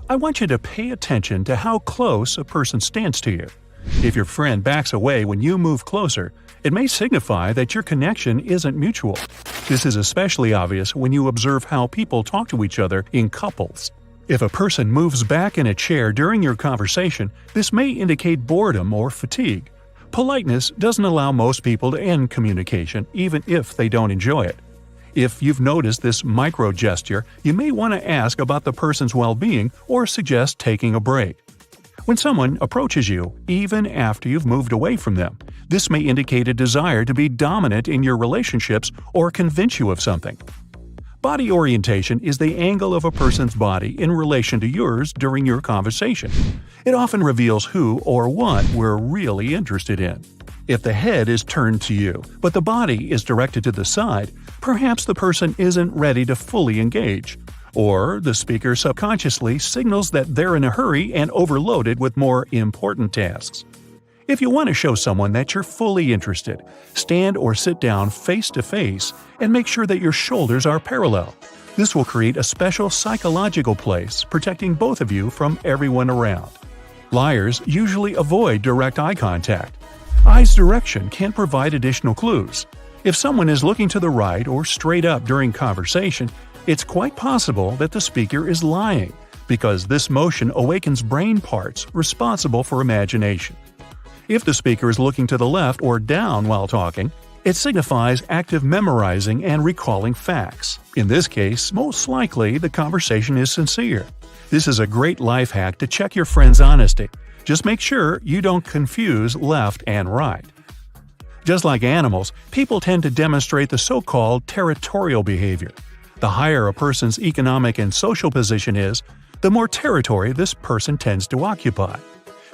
I want you to pay attention to how close a person stands to you. If your friend backs away when you move closer, it may signify that your connection isn't mutual. This is especially obvious when you observe how people talk to each other in couples. If a person moves back in a chair during your conversation, this may indicate boredom or fatigue. Politeness doesn't allow most people to end communication, even if they don't enjoy it. If you've noticed this micro gesture, you may want to ask about the person's well-being or suggest taking a break. When someone approaches you, even after you've moved away from them, this may indicate a desire to be dominant in your relationships or convince you of something. Body orientation is the angle of a person's body in relation to yours during your conversation. It often reveals who or what we're really interested in. If the head is turned to you, but the body is directed to the side, perhaps the person isn't ready to fully engage. Or the speaker subconsciously signals that they're in a hurry and overloaded with more important tasks. If you want to show someone that you're fully interested, stand or sit down face to face and make sure that your shoulders are parallel. This will create a special psychological place protecting both of you from everyone around. Liars usually avoid direct eye contact. Eye's direction can provide additional clues. If someone is looking to the right or straight up during conversation, it's quite possible that the speaker is lying, because this motion awakens brain parts responsible for imagination. If the speaker is looking to the left or down while talking, it signifies active memorizing and recalling facts. In this case, most likely the conversation is sincere. This is a great life hack to check your friend's honesty. Just make sure you don't confuse left and right. Just like animals, people tend to demonstrate the so-called territorial behavior. The higher a person's economic and social position is, the more territory this person tends to occupy.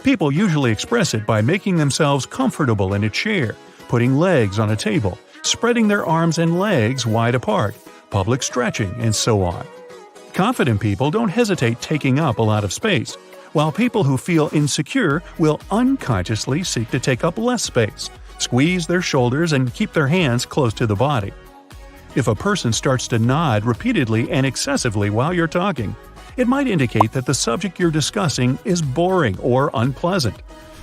People usually express it by making themselves comfortable in a chair, putting legs on a table, spreading their arms and legs wide apart, public stretching, and so on. Confident people don't hesitate taking up a lot of space, while people who feel insecure will unconsciously seek to take up less space, squeeze their shoulders, and keep their hands close to the body. If a person starts to nod repeatedly and excessively while you're talking, it might indicate that the subject you're discussing is boring or unpleasant.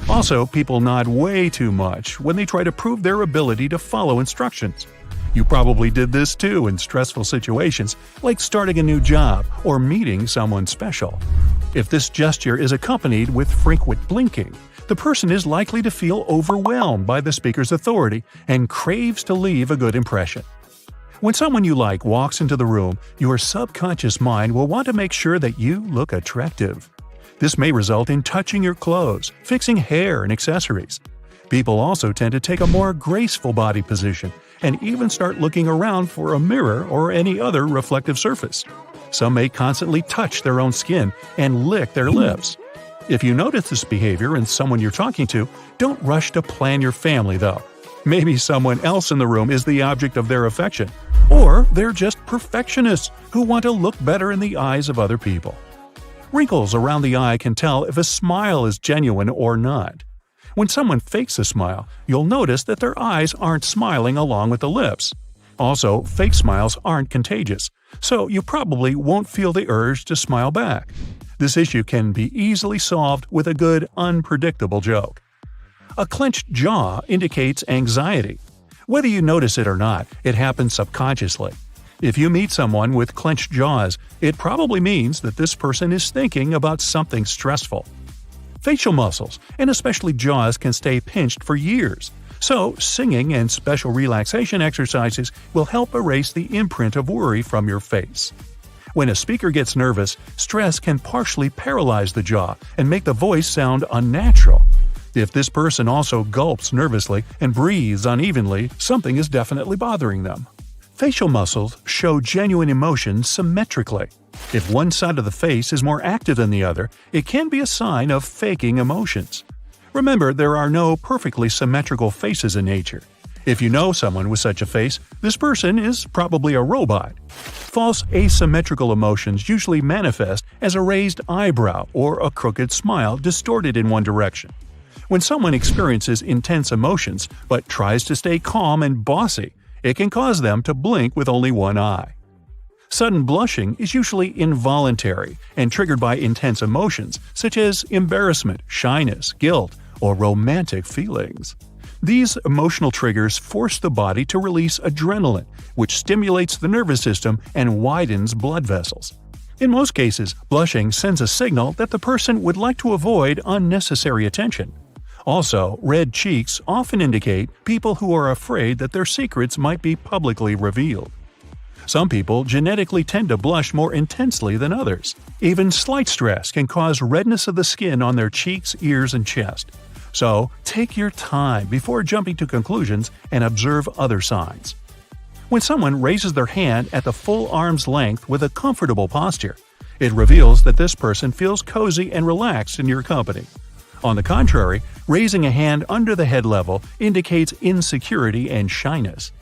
Also, people nod way too much when they try to prove their ability to follow instructions. You probably did this too in stressful situations, like starting a new job or meeting someone special. If this gesture is accompanied with frequent blinking, the person is likely to feel overwhelmed by the speaker's authority and craves to leave a good impression. When someone you like walks into the room, your subconscious mind will want to make sure that you look attractive. This may result in touching your clothes, fixing hair and accessories. People also tend to take a more graceful body position and even start looking around for a mirror or any other reflective surface. Some may constantly touch their own skin and lick their lips. If you notice this behavior in someone you're talking to, don't rush to plan your family though. Maybe someone else in the room is the object of their affection. Or they're just perfectionists who want to look better in the eyes of other people. Wrinkles around the eye can tell if a smile is genuine or not. When someone fakes a smile, you'll notice that their eyes aren't smiling along with the lips. Also, fake smiles aren't contagious, so you probably won't feel the urge to smile back. This issue can be easily solved with a good, unpredictable joke. A clenched jaw indicates anxiety. Whether you notice it or not, it happens subconsciously. If you meet someone with clenched jaws, it probably means that this person is thinking about something stressful. Facial muscles, and especially jaws, can stay pinched for years, so singing and special relaxation exercises will help erase the imprint of worry from your face. When a speaker gets nervous, stress can partially paralyze the jaw and make the voice sound unnatural. If this person also gulps nervously and breathes unevenly, something is definitely bothering them. Facial muscles show genuine emotions symmetrically. If one side of the face is more active than the other, it can be a sign of faking emotions. Remember, there are no perfectly symmetrical faces in nature. If you know someone with such a face, this person is probably a robot. False asymmetrical emotions usually manifest as a raised eyebrow or a crooked smile distorted in one direction. When someone experiences intense emotions but tries to stay calm and bossy, it can cause them to blink with only one eye. Sudden blushing is usually involuntary and triggered by intense emotions such as embarrassment, shyness, guilt, or romantic feelings. These emotional triggers force the body to release adrenaline, which stimulates the nervous system and widens blood vessels. In most cases, blushing sends a signal that the person would like to avoid unnecessary attention. Also, red cheeks often indicate people who are afraid that their secrets might be publicly revealed. Some people genetically tend to blush more intensely than others. Even slight stress can cause redness of the skin on their cheeks, ears, and chest. So, take your time before jumping to conclusions and observe other signs. When someone raises their hand at the full arm's length with a comfortable posture, it reveals that this person feels cozy and relaxed in your company. On the contrary, raising a hand under the head level indicates insecurity and shyness.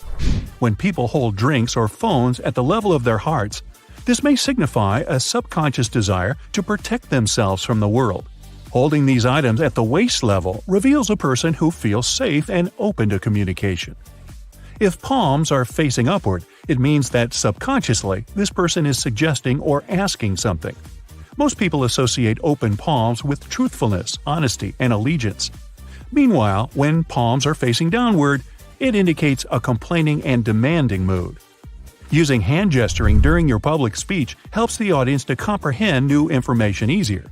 When people hold drinks or phones at the level of their hearts, this may signify a subconscious desire to protect themselves from the world. Holding these items at the waist level reveals a person who feels safe and open to communication. If palms are facing upward, it means that subconsciously this person is suggesting or asking something. Most people associate open palms with truthfulness, honesty, and allegiance. Meanwhile, when palms are facing downward, it indicates a complaining and demanding mood. Using hand gesturing during your public speech helps the audience to comprehend new information easier.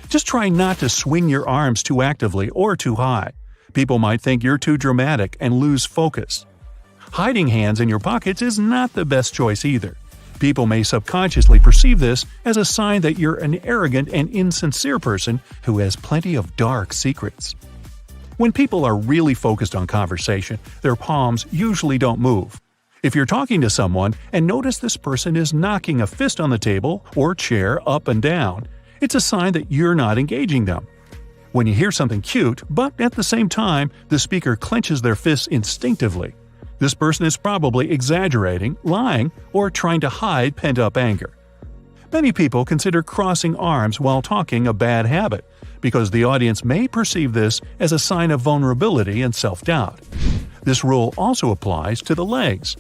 Just try not to swing your arms too actively or too high. People might think you're too dramatic and lose focus. Hiding hands in your pockets is not the best choice either. People may subconsciously perceive this as a sign that you're an arrogant and insincere person who has plenty of dark secrets. When people are really focused on conversation, their palms usually don't move. If you're talking to someone and notice this person is knocking a fist on the table or chair up and down, it's a sign that you're not engaging them. When you hear something cute, but at the same time, the speaker clenches their fists instinctively, this person is probably exaggerating, lying, or trying to hide pent-up anger. Many people consider crossing arms while talking a bad habit, because the audience may perceive this as a sign of vulnerability and self-doubt. This rule also applies to the legs.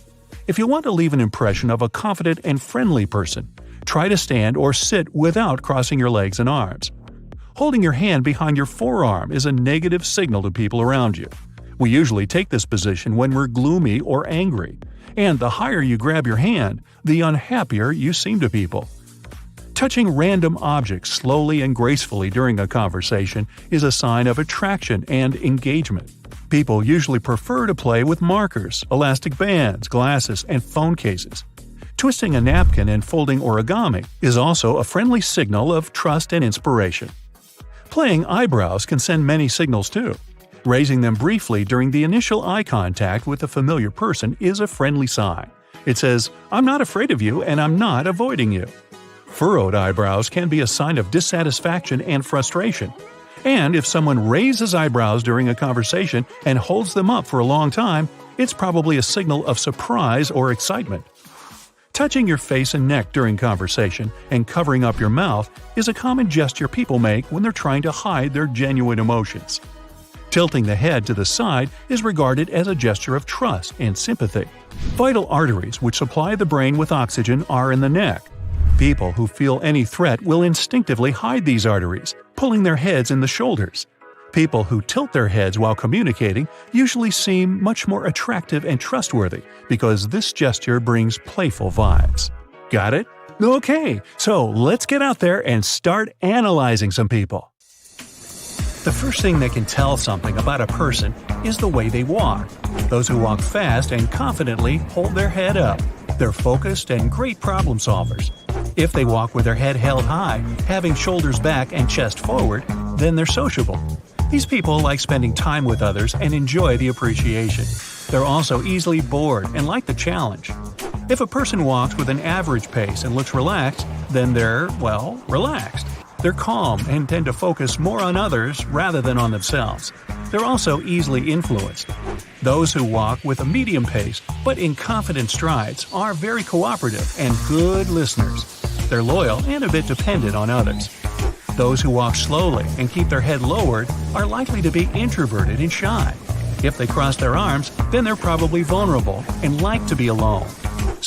If you want to leave an impression of a confident and friendly person, try to stand or sit without crossing your legs and arms. Holding your hand behind your forearm is a negative signal to people around you. We usually take this position when we're gloomy or angry, and the higher you grab your hand, the unhappier you seem to people. Touching random objects slowly and gracefully during a conversation is a sign of attraction and engagement. People usually prefer to play with markers, elastic bands, glasses, and phone cases. Twisting a napkin and folding origami is also a friendly signal of trust and inspiration. Playing eyebrows can send many signals too. Raising them briefly during the initial eye contact with a familiar person is a friendly sign. It says, "I'm not afraid of you and I'm not avoiding you." Furrowed eyebrows can be a sign of dissatisfaction and frustration. And if someone raises eyebrows during a conversation and holds them up for a long time, it's probably a signal of surprise or excitement. Touching your face and neck during conversation and covering up your mouth is a common gesture people make when they're trying to hide their genuine emotions. Tilting the head to the side is regarded as a gesture of trust and sympathy. Vital arteries which supply the brain with oxygen are in the neck. People who feel any threat will instinctively hide these arteries, pulling their heads in the shoulders. People who tilt their heads while communicating usually seem much more attractive and trustworthy because this gesture brings playful vibes. Got it? Okay, so let's get out there and start analyzing some people. The first thing that can tell something about a person is the way they walk. Those who walk fast and confidently hold their head up. They're focused and great problem solvers. If they walk with their head held high, having shoulders back and chest forward, then they're sociable. These people like spending time with others and enjoy the appreciation. They're also easily bored and like the challenge. If a person walks with an average pace and looks relaxed, then they're, relaxed. They're calm and tend to focus more on others rather than on themselves. They're also easily influenced. Those who walk with a medium pace but in confident strides are very cooperative and good listeners. They're loyal and a bit dependent on others. Those who walk slowly and keep their head lowered are likely to be introverted and shy. If they cross their arms, then they're probably vulnerable and like to be alone.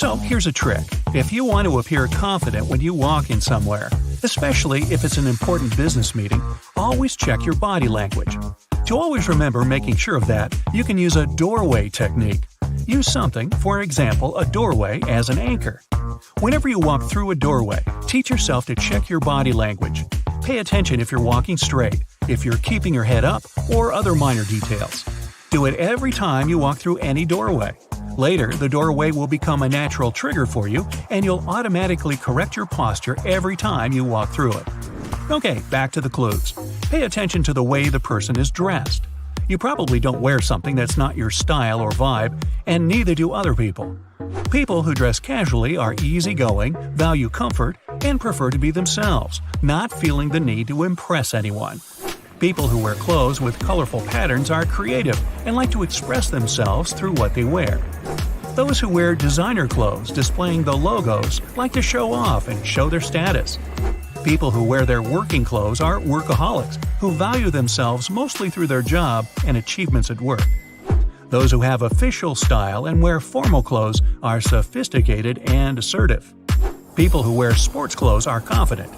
So here's a trick. If you want to appear confident when you walk in somewhere, especially if it's an important business meeting, always check your body language. To always remember making sure of that, you can use a doorway technique. Use something, for example a doorway, as an anchor. Whenever you walk through a doorway, teach yourself to check your body language. Pay attention if you're walking straight, if you're keeping your head up, or other minor details. Do it every time you walk through any doorway. Later, the doorway will become a natural trigger for you, and you'll automatically correct your posture every time you walk through it. Okay, back to the clues. Pay attention to the way the person is dressed. You probably don't wear something that's not your style or vibe, and neither do other people. People who dress casually are easygoing, value comfort, and prefer to be themselves, not feeling the need to impress anyone. People who wear clothes with colorful patterns are creative and like to express themselves through what they wear. Those who wear designer clothes displaying the logos like to show off and show their status. People who wear their working clothes are workaholics who value themselves mostly through their job and achievements at work. Those who have official style and wear formal clothes are sophisticated and assertive. People who wear sports clothes are confident.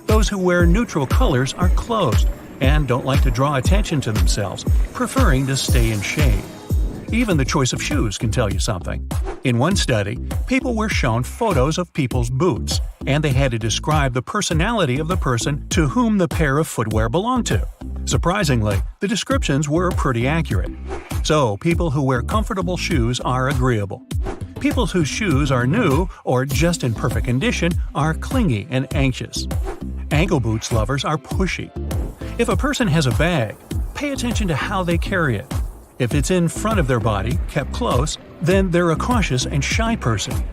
Those who wear neutral colors are closed and don't like to draw attention to themselves, preferring to stay in shade. Even the choice of shoes can tell you something. In one study, people were shown photos of people's boots, and they had to describe the personality of the person to whom the pair of footwear belonged to. Surprisingly, the descriptions were pretty accurate. So, people who wear comfortable shoes are agreeable. People whose shoes are new or just in perfect condition are clingy and anxious. Ankle boots lovers are pushy. If a person has a bag, pay attention to how they carry it. If it's in front of their body, kept close, then they're a cautious and shy person.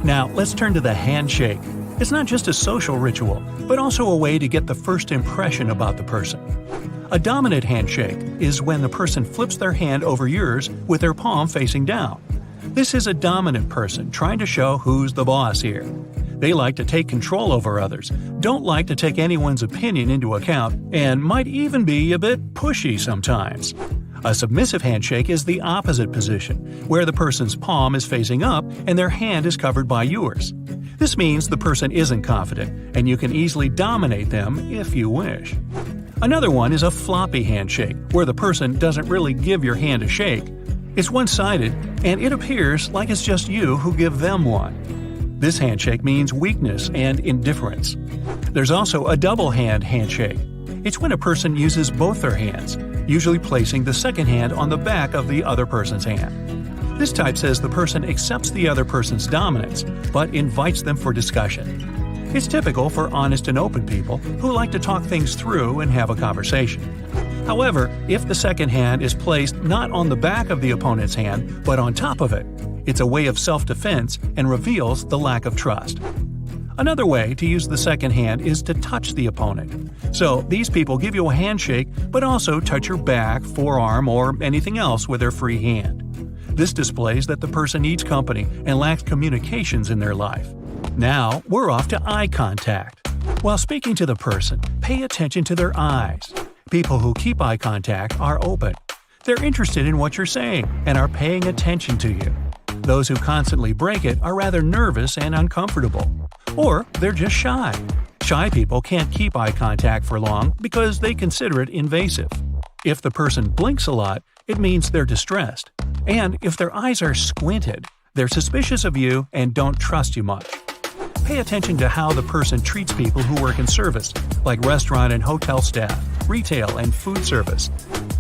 Now, let's turn to the handshake. It's not just a social ritual, but also a way to get the first impression about the person. A dominant handshake is when the person flips their hand over yours with their palm facing down. This is a dominant person trying to show who's the boss here. They like to take control over others, don't like to take anyone's opinion into account, and might even be a bit pushy sometimes. A submissive handshake is the opposite position, where the person's palm is facing up and their hand is covered by yours. This means the person isn't confident, and you can easily dominate them if you wish. Another one is a floppy handshake, where the person doesn't really give your hand a shake. It's one-sided, and it appears like it's just you who give them one. This handshake means weakness and indifference. There's also a double hand handshake. It's when a person uses both their hands, usually placing the second hand on the back of the other person's hand. This type says the person accepts the other person's dominance, but invites them for discussion. It's typical for honest and open people who like to talk things through and have a conversation. However, if the second hand is placed not on the back of the opponent's hand, but on top of it, it's a way of self-defense and reveals the lack of trust. Another way to use the second hand is to touch the opponent. So, these people give you a handshake, but also touch your back, forearm, or anything else with their free hand. This displays that the person needs company and lacks communications in their life. Now, we're off to eye contact. While speaking to the person, pay attention to their eyes. People who keep eye contact are open. They're interested in what you're saying and are paying attention to you. Those who constantly break it are rather nervous and uncomfortable. Or they're just shy. Shy people can't keep eye contact for long because they consider it invasive. If the person blinks a lot, it means they're distressed. And if their eyes are squinted, they're suspicious of you and don't trust you much. Pay attention to how the person treats people who work in service, like restaurant and hotel staff, retail and food service.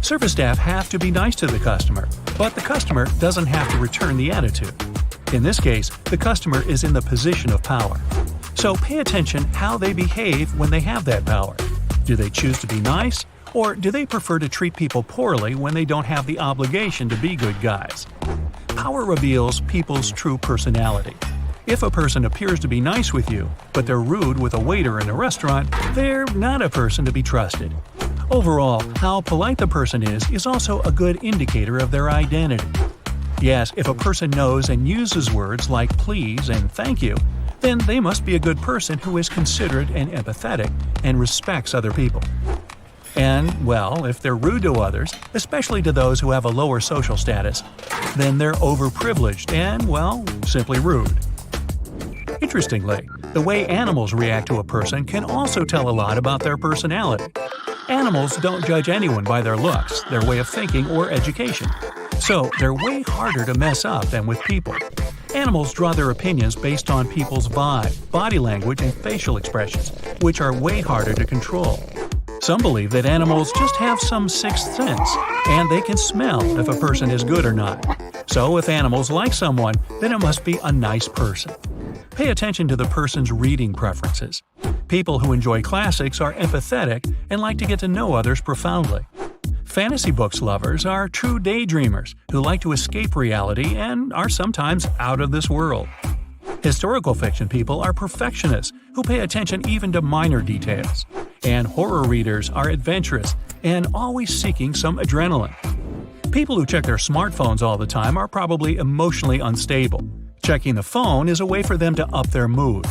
Service staff have to be nice to the customer, but the customer doesn't have to return the attitude. In this case, the customer is in the position of power. So pay attention how they behave when they have that power. Do they choose to be nice, or do they prefer to treat people poorly when they don't have the obligation to be good guys? Power reveals people's true personality. If a person appears to be nice with you, but they're rude with a waiter in a restaurant, they're not a person to be trusted. Overall, how polite the person is also a good indicator of their identity. Yes, if a person knows and uses words like please and thank you, then they must be a good person who is considerate and empathetic and respects other people. And, well, if they're rude to others, especially to those who have a lower social status, then they're overprivileged and, well, simply rude. Interestingly, the way animals react to a person can also tell a lot about their personality. Animals don't judge anyone by their looks, their way of thinking, or education. So, they're way harder to mess up than with people. Animals draw their opinions based on people's vibe, body language, and facial expressions, which are way harder to control. Some believe that animals just have some sixth sense, and they can smell if a person is good or not. So if animals like someone, then it must be a nice person. Pay attention to the person's reading preferences. People who enjoy classics are empathetic and like to get to know others profoundly. Fantasy books lovers are true daydreamers who like to escape reality and are sometimes out of this world. Historical fiction people are perfectionists who pay attention even to minor details. And horror readers are adventurous and always seeking some adrenaline. People who check their smartphones all the time are probably emotionally unstable. Checking the phone is a way for them to up their mood.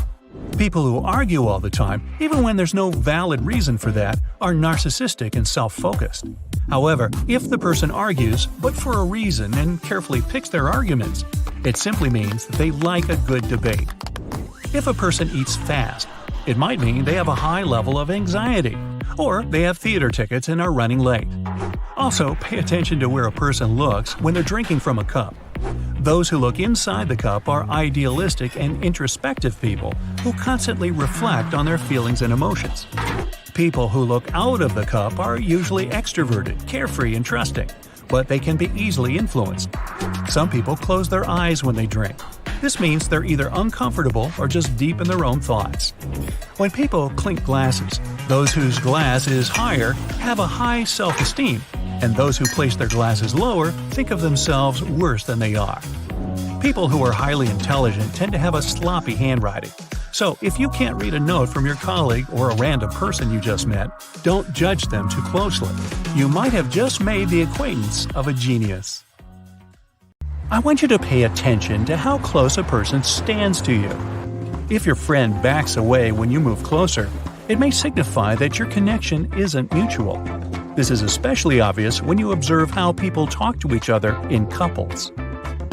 People who argue all the time, even when there's no valid reason for that, are narcissistic and self-focused. However, if the person argues, but for a reason and carefully picks their arguments, it simply means that they like a good debate. If a person eats fast, it might mean they have a high level of anxiety, or they have theater tickets and are running late. Also, pay attention to where a person looks when they're drinking from a cup. Those who look inside the cup are idealistic and introspective people who constantly reflect on their feelings and emotions. People who look out of the cup are usually extroverted, carefree, and trusting, but they can be easily influenced. Some people close their eyes when they drink. This means they're either uncomfortable or just deep in their own thoughts. When people clink glasses, those whose glass is higher have a high self-esteem, and those who place their glasses lower think of themselves worse than they are. People who are highly intelligent tend to have a sloppy handwriting. So if you can't read a note from your colleague or a random person you just met, don't judge them too closely. You might have just made the acquaintance of a genius. I want you to pay attention to how close a person stands to you. If your friend backs away when you move closer, it may signify that your connection isn't mutual. This is especially obvious when you observe how people talk to each other in couples.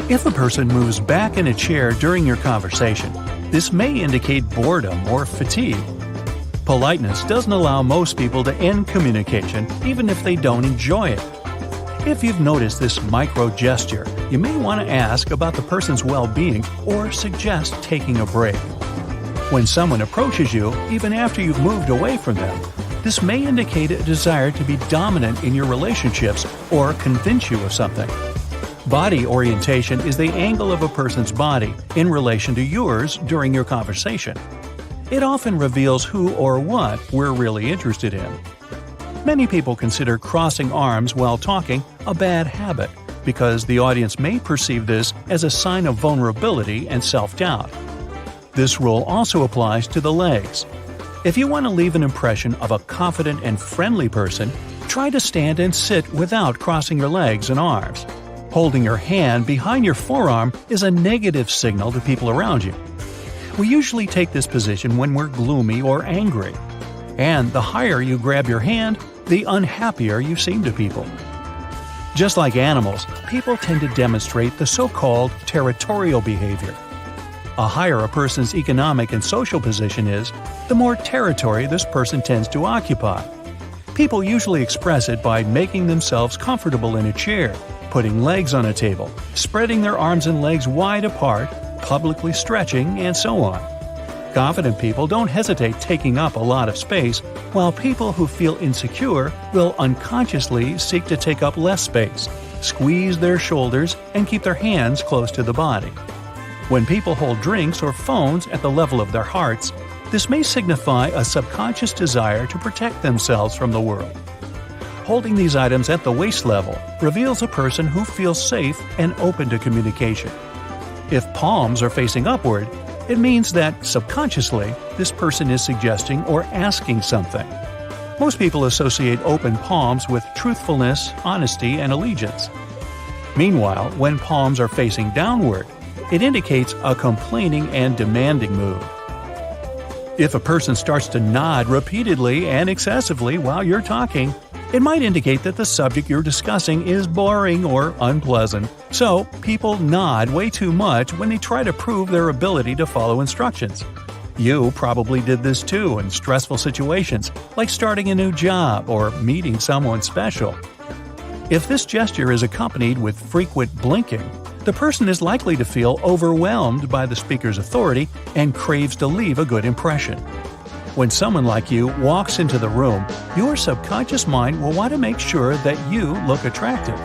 If a person moves back in a chair during your conversation, this may indicate boredom or fatigue. Politeness doesn't allow most people to end communication even if they don't enjoy it. If you've noticed this micro gesture, you may want to ask about the person's well-being or suggest taking a break. When someone approaches you, even after you've moved away from them, this may indicate a desire to be dominant in your relationships or convince you of something. Body orientation is the angle of a person's body in relation to yours during your conversation. It often reveals who or what we're really interested in. Many people consider crossing arms while talking a bad habit because the audience may perceive this as a sign of vulnerability and self-doubt. This rule also applies to the legs. If you want to leave an impression of a confident and friendly person, try to stand and sit without crossing your legs and arms. Holding your hand behind your forearm is a negative signal to people around you. We usually take this position when we're gloomy or angry. And the higher you grab your hand, the unhappier you seem to people. Just like animals, people tend to demonstrate the so-called territorial behavior. The higher a person's economic and social position is, the more territory this person tends to occupy. People usually express it by making themselves comfortable in a chair, putting legs on a table, spreading their arms and legs wide apart, publicly stretching, and so on. Confident people don't hesitate taking up a lot of space, while people who feel insecure will unconsciously seek to take up less space, squeeze their shoulders, and keep their hands close to the body. When people hold drinks or phones at the level of their hearts, this may signify a subconscious desire to protect themselves from the world. Holding these items at the waist level reveals a person who feels safe and open to communication. If palms are facing upward, it means that, subconsciously, this person is suggesting or asking something. Most people associate open palms with truthfulness, honesty, and allegiance. Meanwhile, when palms are facing downward, it indicates a complaining and demanding mood. If a person starts to nod repeatedly and excessively while you're talking, it might indicate that the subject you're discussing is boring or unpleasant. So, people nod way too much when they try to prove their ability to follow instructions. You probably did this too in stressful situations, like starting a new job or meeting someone special. If this gesture is accompanied with frequent blinking, the person is likely to feel overwhelmed by the speaker's authority and craves to leave a good impression. When someone like you walks into the room, your subconscious mind will want to make sure that you look attractive.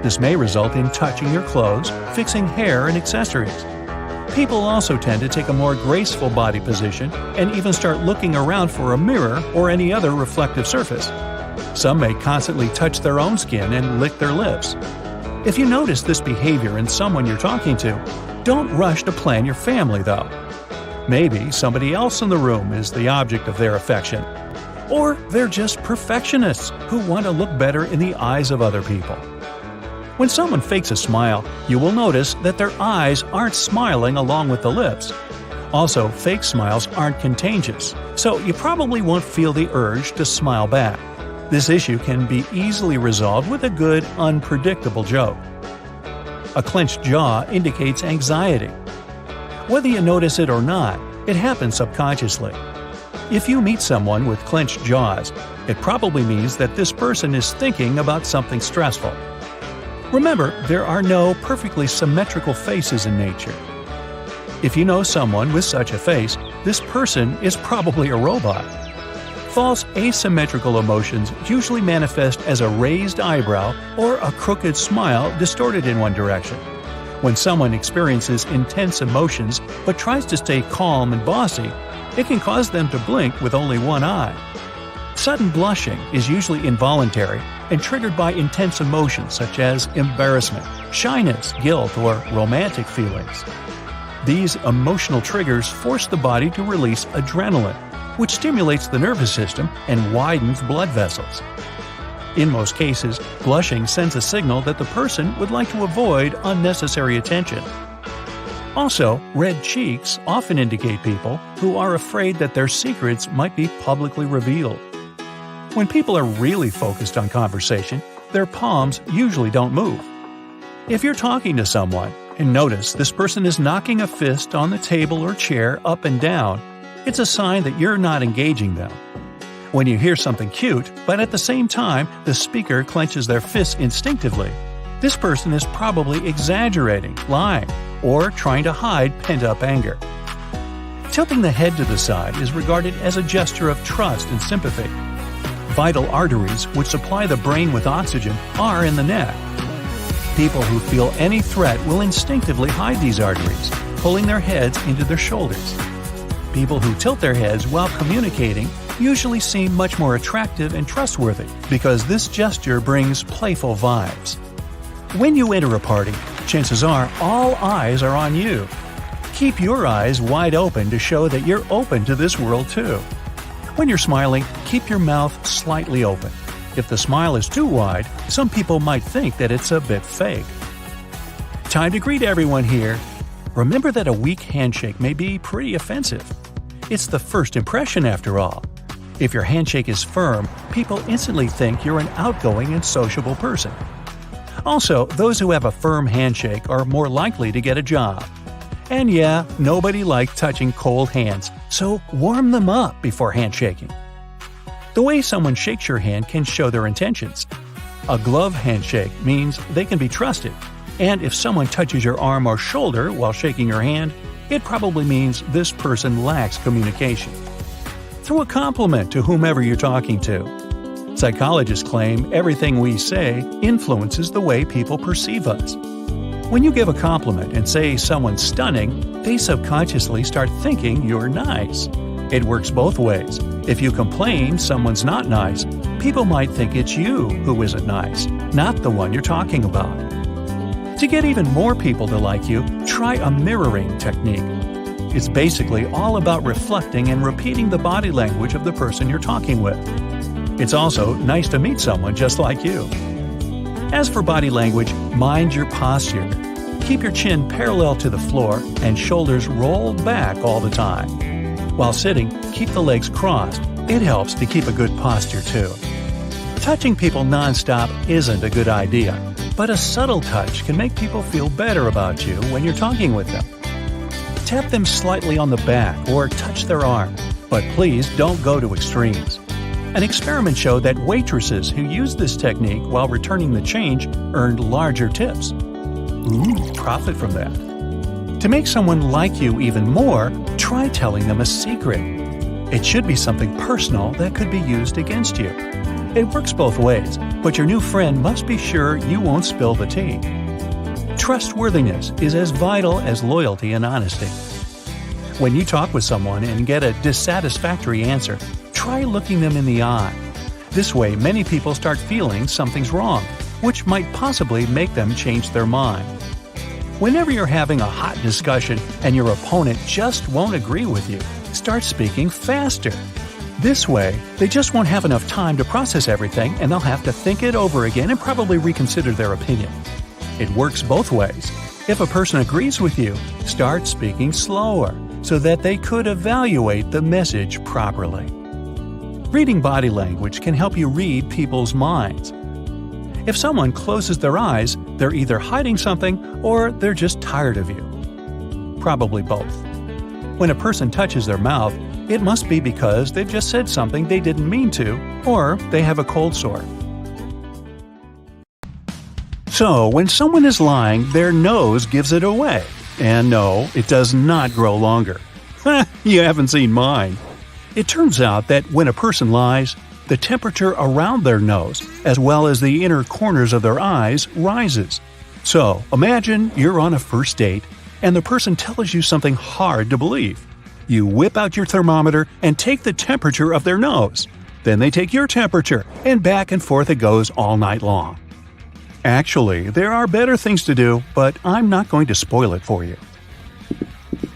This may result in touching your clothes, fixing hair and accessories. People also tend to take a more graceful body position and even start looking around for a mirror or any other reflective surface. Some may constantly touch their own skin and lick their lips. If you notice this behavior in someone you're talking to, don't rush to plan your family though. Maybe somebody else in the room is the object of their affection. Or they're just perfectionists who want to look better in the eyes of other people. When someone fakes a smile, you will notice that their eyes aren't smiling along with the lips. Also, fake smiles aren't contagious, so you probably won't feel the urge to smile back. This issue can be easily resolved with a good, unpredictable joke. A clenched jaw indicates anxiety. Whether you notice it or not, it happens subconsciously. If you meet someone with clenched jaws, it probably means that this person is thinking about something stressful. Remember, there are no perfectly symmetrical faces in nature. If you know someone with such a face, this person is probably a robot. False asymmetrical emotions usually manifest as a raised eyebrow or a crooked smile distorted in one direction. When someone experiences intense emotions but tries to stay calm and bossy, it can cause them to blink with only one eye. Sudden blushing is usually involuntary and triggered by intense emotions such as embarrassment, shyness, guilt, or romantic feelings. These emotional triggers force the body to release adrenaline, which stimulates the nervous system and widens blood vessels. In most cases, blushing sends a signal that the person would like to avoid unnecessary attention. Also, red cheeks often indicate people who are afraid that their secrets might be publicly revealed. When people are really focused on conversation, their palms usually don't move. If you're talking to someone and notice this person is knocking a fist on the table or chair up and down, it's a sign that you're not engaging them. When you hear something cute, but at the same time the speaker clenches their fists instinctively, this person is probably exaggerating, lying, or trying to hide pent-up anger. Tilting the head to the side is regarded as a gesture of trust and sympathy. Vital arteries, which supply the brain with oxygen, are in the neck. People who feel any threat will instinctively hide these arteries, pulling their heads into their shoulders. People who tilt their heads while communicating usually seem much more attractive and trustworthy because this gesture brings playful vibes. When you enter a party, chances are all eyes are on you. Keep your eyes wide open to show that you're open to this world too. When you're smiling, keep your mouth slightly open. If the smile is too wide, some people might think that it's a bit fake. Time to greet everyone here. Remember that a weak handshake may be pretty offensive. It's the first impression after all. If your handshake is firm, people instantly think you're an outgoing and sociable person. Also, those who have a firm handshake are more likely to get a job. And yeah, nobody likes touching cold hands, so warm them up before handshaking. The way someone shakes your hand can show their intentions. A glove handshake means they can be trusted, and if someone touches your arm or shoulder while shaking your hand, it probably means this person lacks communication. Throw a compliment to whomever you're talking to. Psychologists claim everything we say influences the way people perceive us. When you give a compliment and say someone's stunning, they subconsciously start thinking you're nice. It works both ways. If you complain someone's not nice, people might think it's you who isn't nice, not the one you're talking about. To get even more people to like you, try a mirroring technique. It's basically all about reflecting and repeating the body language of the person you're talking with. It's also nice to meet someone just like you. As for body language, mind your posture. Keep your chin parallel to the floor and shoulders rolled back all the time. While sitting, keep the legs crossed. It helps to keep a good posture too. Touching people nonstop isn't a good idea, but a subtle touch can make people feel better about you when you're talking with them. Tap them slightly on the back or touch their arm, but please don't go to extremes. An experiment showed that waitresses who used this technique while returning the change earned larger tips. Ooh, profit from that. To make someone like you even more, try telling them a secret. It should be something personal that could be used against you. It works both ways, but your new friend must be sure you won't spill the tea. Trustworthiness is as vital as loyalty and honesty. When you talk with someone and get a dissatisfactory answer, try looking them in the eye. This way, many people start feeling something's wrong, which might possibly make them change their mind. Whenever you're having a hot discussion and your opponent just won't agree with you, start speaking faster. This way, they just won't have enough time to process everything and they'll have to think it over again and probably reconsider their opinion. It works both ways. If a person agrees with you, start speaking slower so that they could evaluate the message properly. Reading body language can help you read people's minds. If someone closes their eyes, they're either hiding something or they're just tired of you. Probably both. When a person touches their mouth, it must be because they've just said something they didn't mean to, or they have a cold sore. So, when someone is lying, their nose gives it away. And no, it does not grow longer. You haven't seen mine. It turns out that when a person lies, the temperature around their nose, as well as the inner corners of their eyes, rises. So, imagine you're on a first date, and the person tells you something hard to believe. You whip out your thermometer and take the temperature of their nose. Then they take your temperature, and back and forth it goes all night long. Actually, there are better things to do, but I'm not going to spoil it for you.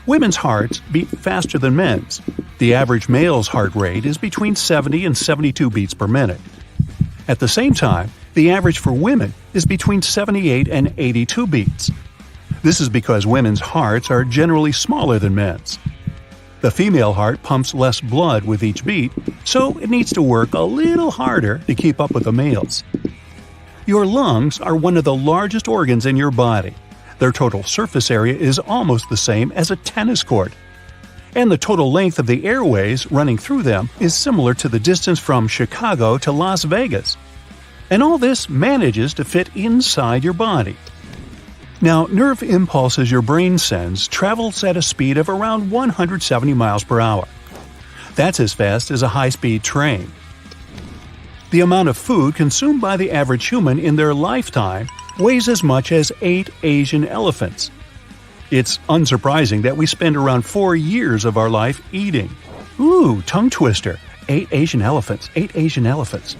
Women's hearts beat faster than men's. The average male's heart rate is between 70 and 72 beats per minute. At the same time, the average for women is between 78 and 82 beats. This is because women's hearts are generally smaller than men's. The female heart pumps less blood with each beat, so it needs to work a little harder to keep up with the male's. Your lungs are one of the largest organs in your body. Their total surface area is almost the same as a tennis court. And the total length of the airways running through them is similar to the distance from Chicago to Las Vegas. And all this manages to fit inside your body. Now, nerve impulses your brain sends travels at a speed of around 170 miles per hour. That's as fast as a high-speed train. The amount of food consumed by the average human in their lifetime weighs as much as 8 Asian elephants. It's unsurprising that we spend around 4 years of our life eating. Ooh, tongue twister. 8 Asian elephants, 8 Asian elephants.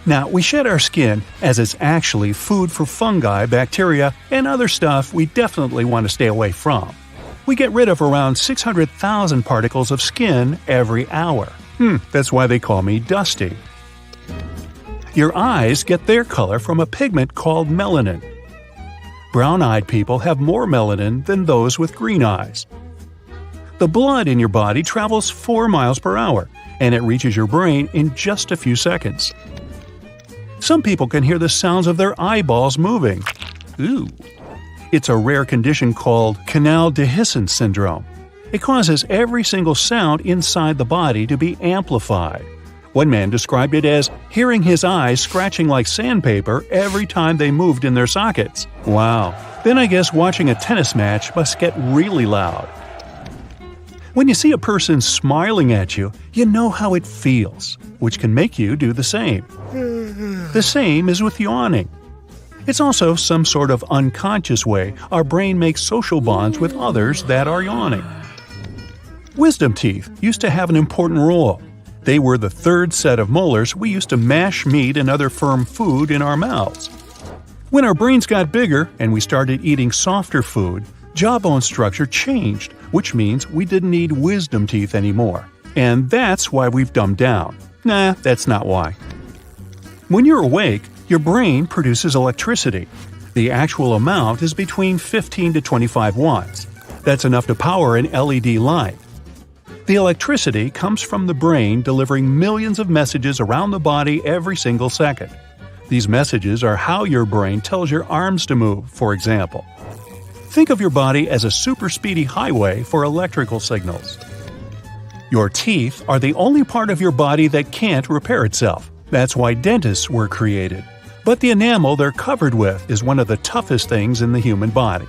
Now, we shed our skin as it's actually food for fungi, bacteria, and other stuff we definitely want to stay away from. We get rid of around 600,000 particles of skin every hour. That's why they call me Dusty. Your eyes get their color from a pigment called melanin. Brown-eyed people have more melanin than those with green eyes. The blood in your body travels 4 miles per hour, and it reaches your brain in just a few seconds. Some people can hear the sounds of their eyeballs moving. Ooh. It's a rare condition called canal dehiscence syndrome. It causes every single sound inside the body to be amplified. One man described it as hearing his eyes scratching like sandpaper every time they moved in their sockets. Wow. Then I guess watching a tennis match must get really loud. When you see a person smiling at you, you know how it feels, which can make you do the same. The same is with yawning. It's also some sort of unconscious way our brain makes social bonds with others that are yawning. Wisdom teeth used to have an important role. They were the third set of molars we used to mash meat and other firm food in our mouths. When our brains got bigger and we started eating softer food, jawbone structure changed, which means we didn't need wisdom teeth anymore. And that's why we've dumbed down. Nah, that's not why. When you're awake, your brain produces electricity. The actual amount is between 15 to 25 watts. That's enough to power an LED light. The electricity comes from the brain delivering millions of messages around the body every single second. These messages are how your brain tells your arms to move, for example. Think of your body as a super speedy highway for electrical signals. Your teeth are the only part of your body that can't repair itself. That's why dentists were created. But the enamel they're covered with is one of the toughest things in the human body.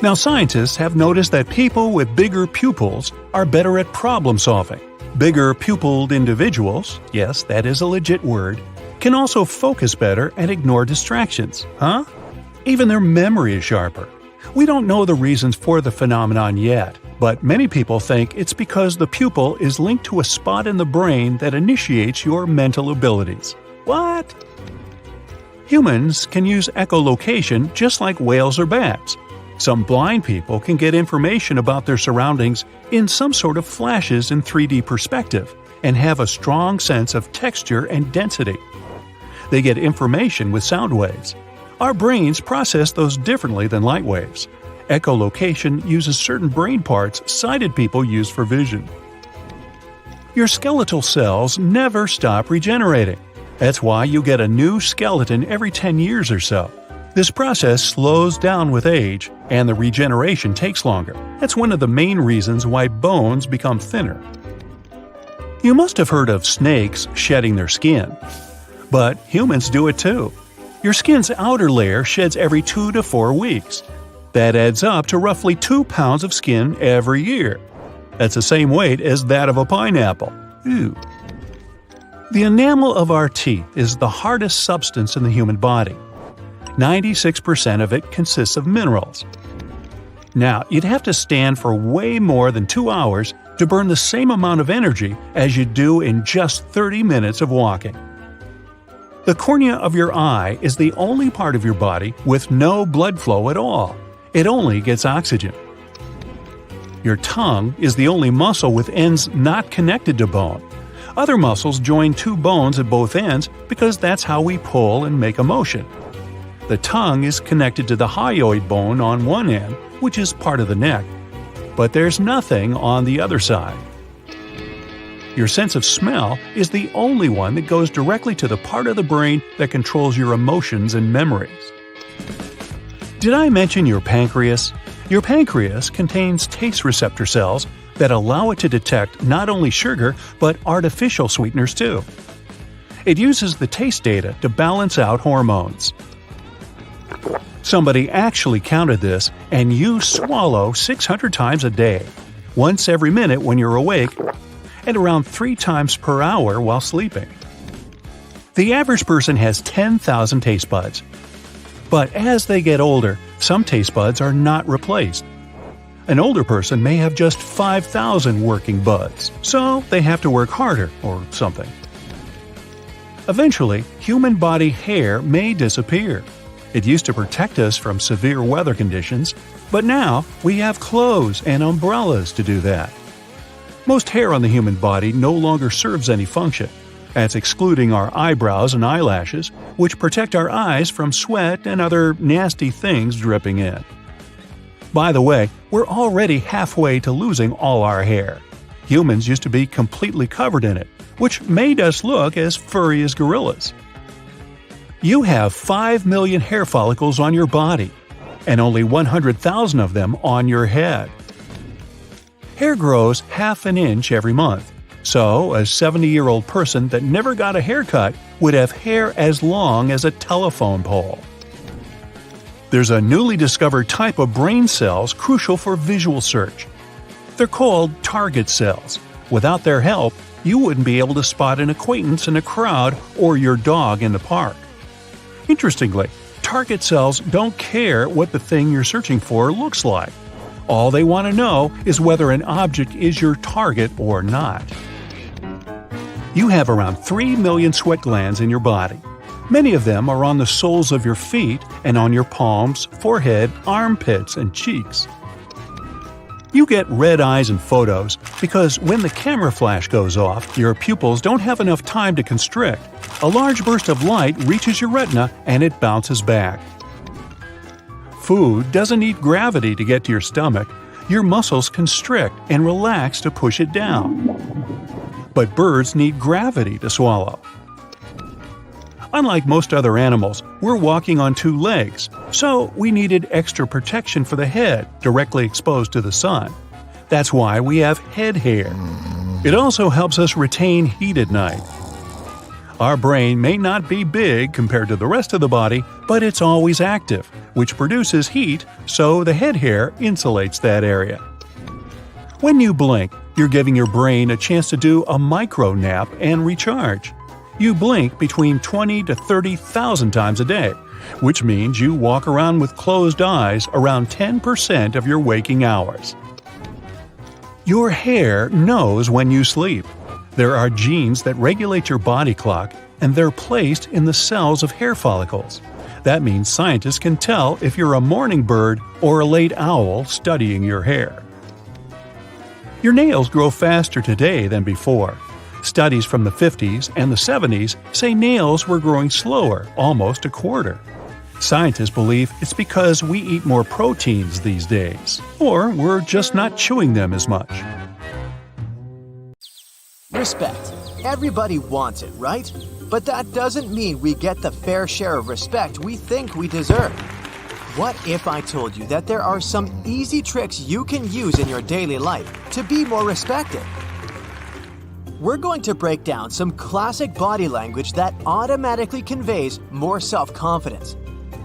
Now, scientists have noticed that people with bigger pupils are better at problem solving. Bigger pupilled individuals, yes, that is a legit word, can also focus better and ignore distractions, huh? Even their memory is sharper. We don't know the reasons for the phenomenon yet, but many people think it's because the pupil is linked to a spot in the brain that initiates your mental abilities. What? Humans can use echolocation just like whales or bats. Some blind people can get information about their surroundings in some sort of flashes in 3D perspective and have a strong sense of texture and density. They get information with sound waves. Our brains process those differently than light waves. Echolocation uses certain brain parts sighted people use for vision. Your skeletal cells never stop regenerating. That's why you get a new skeleton every 10 years or so. This process slows down with age, and the regeneration takes longer. That's one of the main reasons why bones become thinner. You must have heard of snakes shedding their skin. But humans do it too. Your skin's outer layer sheds every 2 to 4 weeks. That adds up to roughly 2 pounds of skin every year. That's the same weight as that of a pineapple. Ew. The enamel of our teeth is the hardest substance in the human body. 96% of it consists of minerals. Now, you'd have to stand for way more than 2 hours to burn the same amount of energy as you do in just 30 minutes of walking. The cornea of your eye is the only part of your body with no blood flow at all. It only gets oxygen. Your tongue is the only muscle with ends not connected to bone. Other muscles join 2 bones at both ends because that's how we pull and make a motion. The tongue is connected to the hyoid bone on one end, which is part of the neck, but there's nothing on the other side. Your sense of smell is the only one that goes directly to the part of the brain that controls your emotions and memories. Did I mention your pancreas? Your pancreas contains taste receptor cells that allow it to detect not only sugar but artificial sweeteners too. It uses the taste data to balance out hormones. Somebody actually counted this, and you swallow 600 times a day, once every minute when you're awake, and around 3 times per hour while sleeping. The average person has 10,000 taste buds. But as they get older, some taste buds are not replaced. An older person may have just 5,000 working buds, so they have to work harder or something. Eventually, human body hair may disappear. It used to protect us from severe weather conditions, but now we have clothes and umbrellas to do that. Most hair on the human body no longer serves any function. That's excluding our eyebrows and eyelashes, which protect our eyes from sweat and other nasty things dripping in. By the way, we're already halfway to losing all our hair. Humans used to be completely covered in it, which made us look as furry as gorillas. You have 5 million hair follicles on your body, and only 100,000 of them on your head. Hair grows half an inch every month, so a 70-year-old person that never got a haircut would have hair as long as a telephone pole. There's a newly discovered type of brain cells crucial for visual search. They're called target cells. Without their help, you wouldn't be able to spot an acquaintance in a crowd or your dog in the park. Interestingly, target cells don't care what the thing you're searching for looks like. All they want to know is whether an object is your target or not. You have around 3 million sweat glands in your body. Many of them are on the soles of your feet and on your palms, forehead, armpits, and cheeks. You get red eyes in photos because when the camera flash goes off, your pupils don't have enough time to constrict. A large burst of light reaches your retina and it bounces back. Food doesn't need gravity to get to your stomach. your muscles constrict and relax to push it down. But birds need gravity to swallow. Unlike most other animals, we're walking on two legs, so we needed extra protection for the head directly exposed to the sun. That's why we have head hair. It also helps us retain heat at night. Our brain may not be big compared to the rest of the body, but it's always active, which produces heat, so the head hair insulates that area. When you blink, you're giving your brain a chance to do a micro nap and recharge. You blink between 20 to 30,000 times a day, which means you walk around with closed eyes around 10% of your waking hours. Your hair knows when you sleep. There are genes that regulate your body clock, and they're placed in the cells of hair follicles. That means scientists can tell if you're a morning bird or a late owl studying your hair. Your nails grow faster today than before. Studies from the 50s and the 70s say nails were growing slower, almost a quarter. Scientists believe it's because we eat more proteins these days, or we're just not chewing them as much. Respect. Everybody wants it, right? But that doesn't mean we get the fair share of respect we think we deserve. What if I told you that there are some easy tricks you can use in your daily life to be more respected? We're going to break down some classic body language that automatically conveys more self-confidence.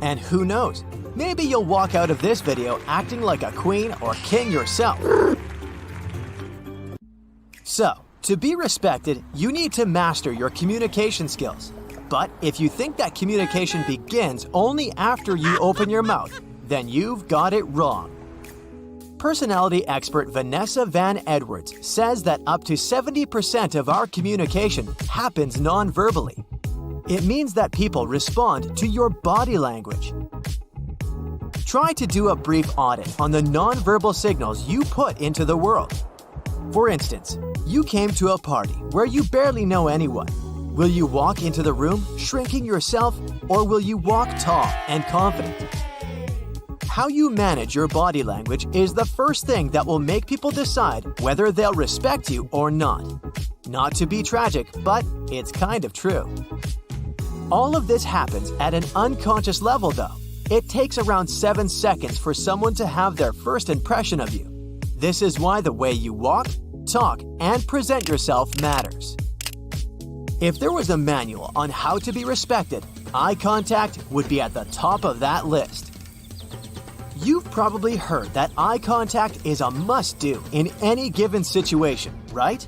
And who knows, maybe you'll walk out of this video acting like a queen or king yourself. So, to be respected, you need to master your communication skills. But if you think that communication begins only after you open your mouth, then you've got it wrong. Personality expert Vanessa Van Edwards says that up to 70% of our communication happens non-verbally. It means that people respond to your body language. Try to do a brief audit on the non-verbal signals you put into the world. For instance, you came to a party where you barely know anyone. Will you walk into the room shrinking yourself, or will you walk tall and confident? How you manage your body language is the first thing that will make people decide whether they'll respect you or not. Not to be tragic, but it's kind of true. All of this happens at an unconscious level, though. It takes around 7 seconds for someone to have their first impression of you. This is why the way you walk, talk, and present yourself matters. If there was a manual on how to be respected, eye contact would be at the top of that list. You've probably heard that eye contact is a must-do in any given situation, right?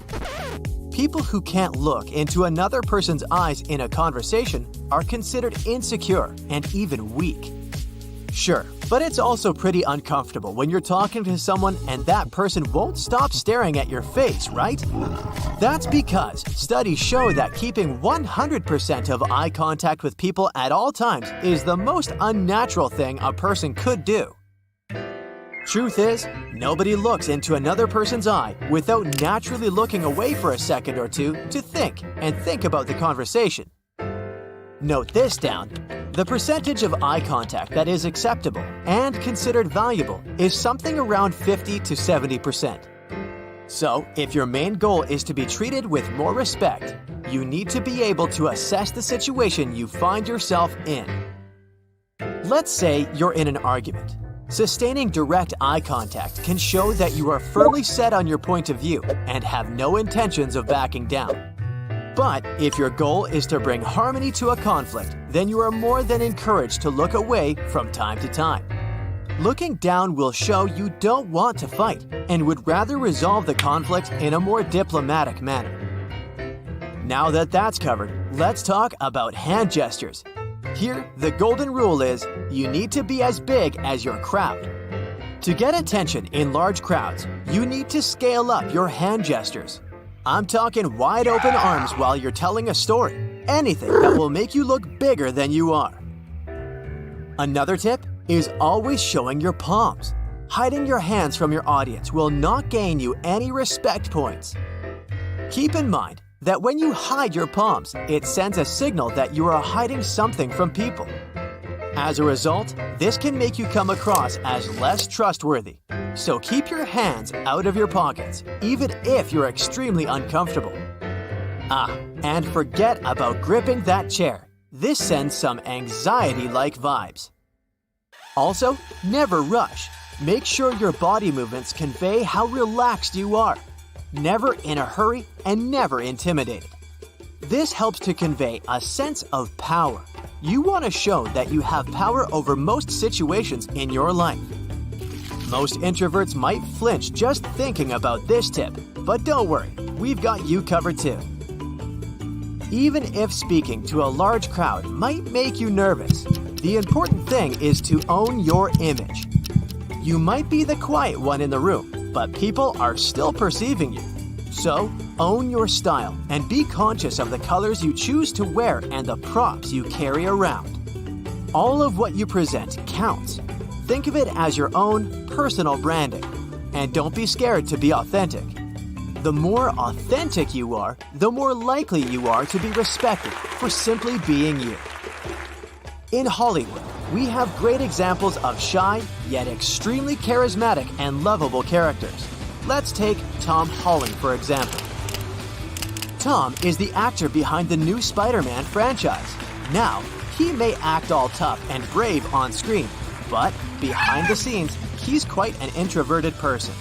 People who can't look into another person's eyes in a conversation are considered insecure and even weak. Sure, but it's also pretty uncomfortable when you're talking to someone and that person won't stop staring at your face, right? That's because studies show that keeping 100% of eye contact with people at all times is the most unnatural thing a person could do. Truth is, nobody looks into another person's eye without naturally looking away for a second or two to think about the conversation. Note this down. The percentage of eye contact that is acceptable and considered valuable is something around 50 to 70%. So, if your main goal is to be treated with more respect, you need to be able to assess the situation you find yourself in. Let's say you're in an argument. Sustaining direct eye contact can show that you are firmly set on your point of view and have no intentions of backing down. But if your goal is to bring harmony to a conflict, then you are more than encouraged to look away from time to time. Looking down will show you don't want to fight and would rather resolve the conflict in a more diplomatic manner. Now that that's covered, let's talk about hand gestures. Here, the golden rule is you need to be as big as your crowd. To get attention in large crowds, you need to scale up your hand gestures. I'm talking wide open arms while you're telling a story. Anything that will make you look bigger than you are. Another tip is always showing your palms. Hiding your hands from your audience will not gain you any respect points. Keep in mind that when you hide your palms, it sends a signal that you are hiding something from people. As a result, this can make you come across as less trustworthy. So keep your hands out of your pockets, even if you're extremely uncomfortable. And forget about gripping that chair. This sends some anxiety-like vibes. Also, never rush. Make sure your body movements convey how relaxed you are. Never in a hurry and never intimidated. This helps to convey a sense of power. You want to show that you have power over most situations in your life. Most introverts might flinch just thinking about this tip, but don't worry, we've got you covered too. Even if speaking to a large crowd might make you nervous, the important thing is to own your image. You might be the quiet one in the room, but people are still perceiving you. So, own your style and be conscious of the colors you choose to wear and the props you carry around. All of what you present counts. Think of it as your own personal branding. And don't be scared to be authentic. The more authentic you are, the more likely you are to be respected for simply being you. In Hollywood, we have great examples of shy, yet extremely charismatic and lovable characters. Let's take Tom Holland, for example. Tom is the actor behind the new Spider-Man franchise. Now, he may act all tough and brave on screen, but behind the scenes, he's quite an introverted person.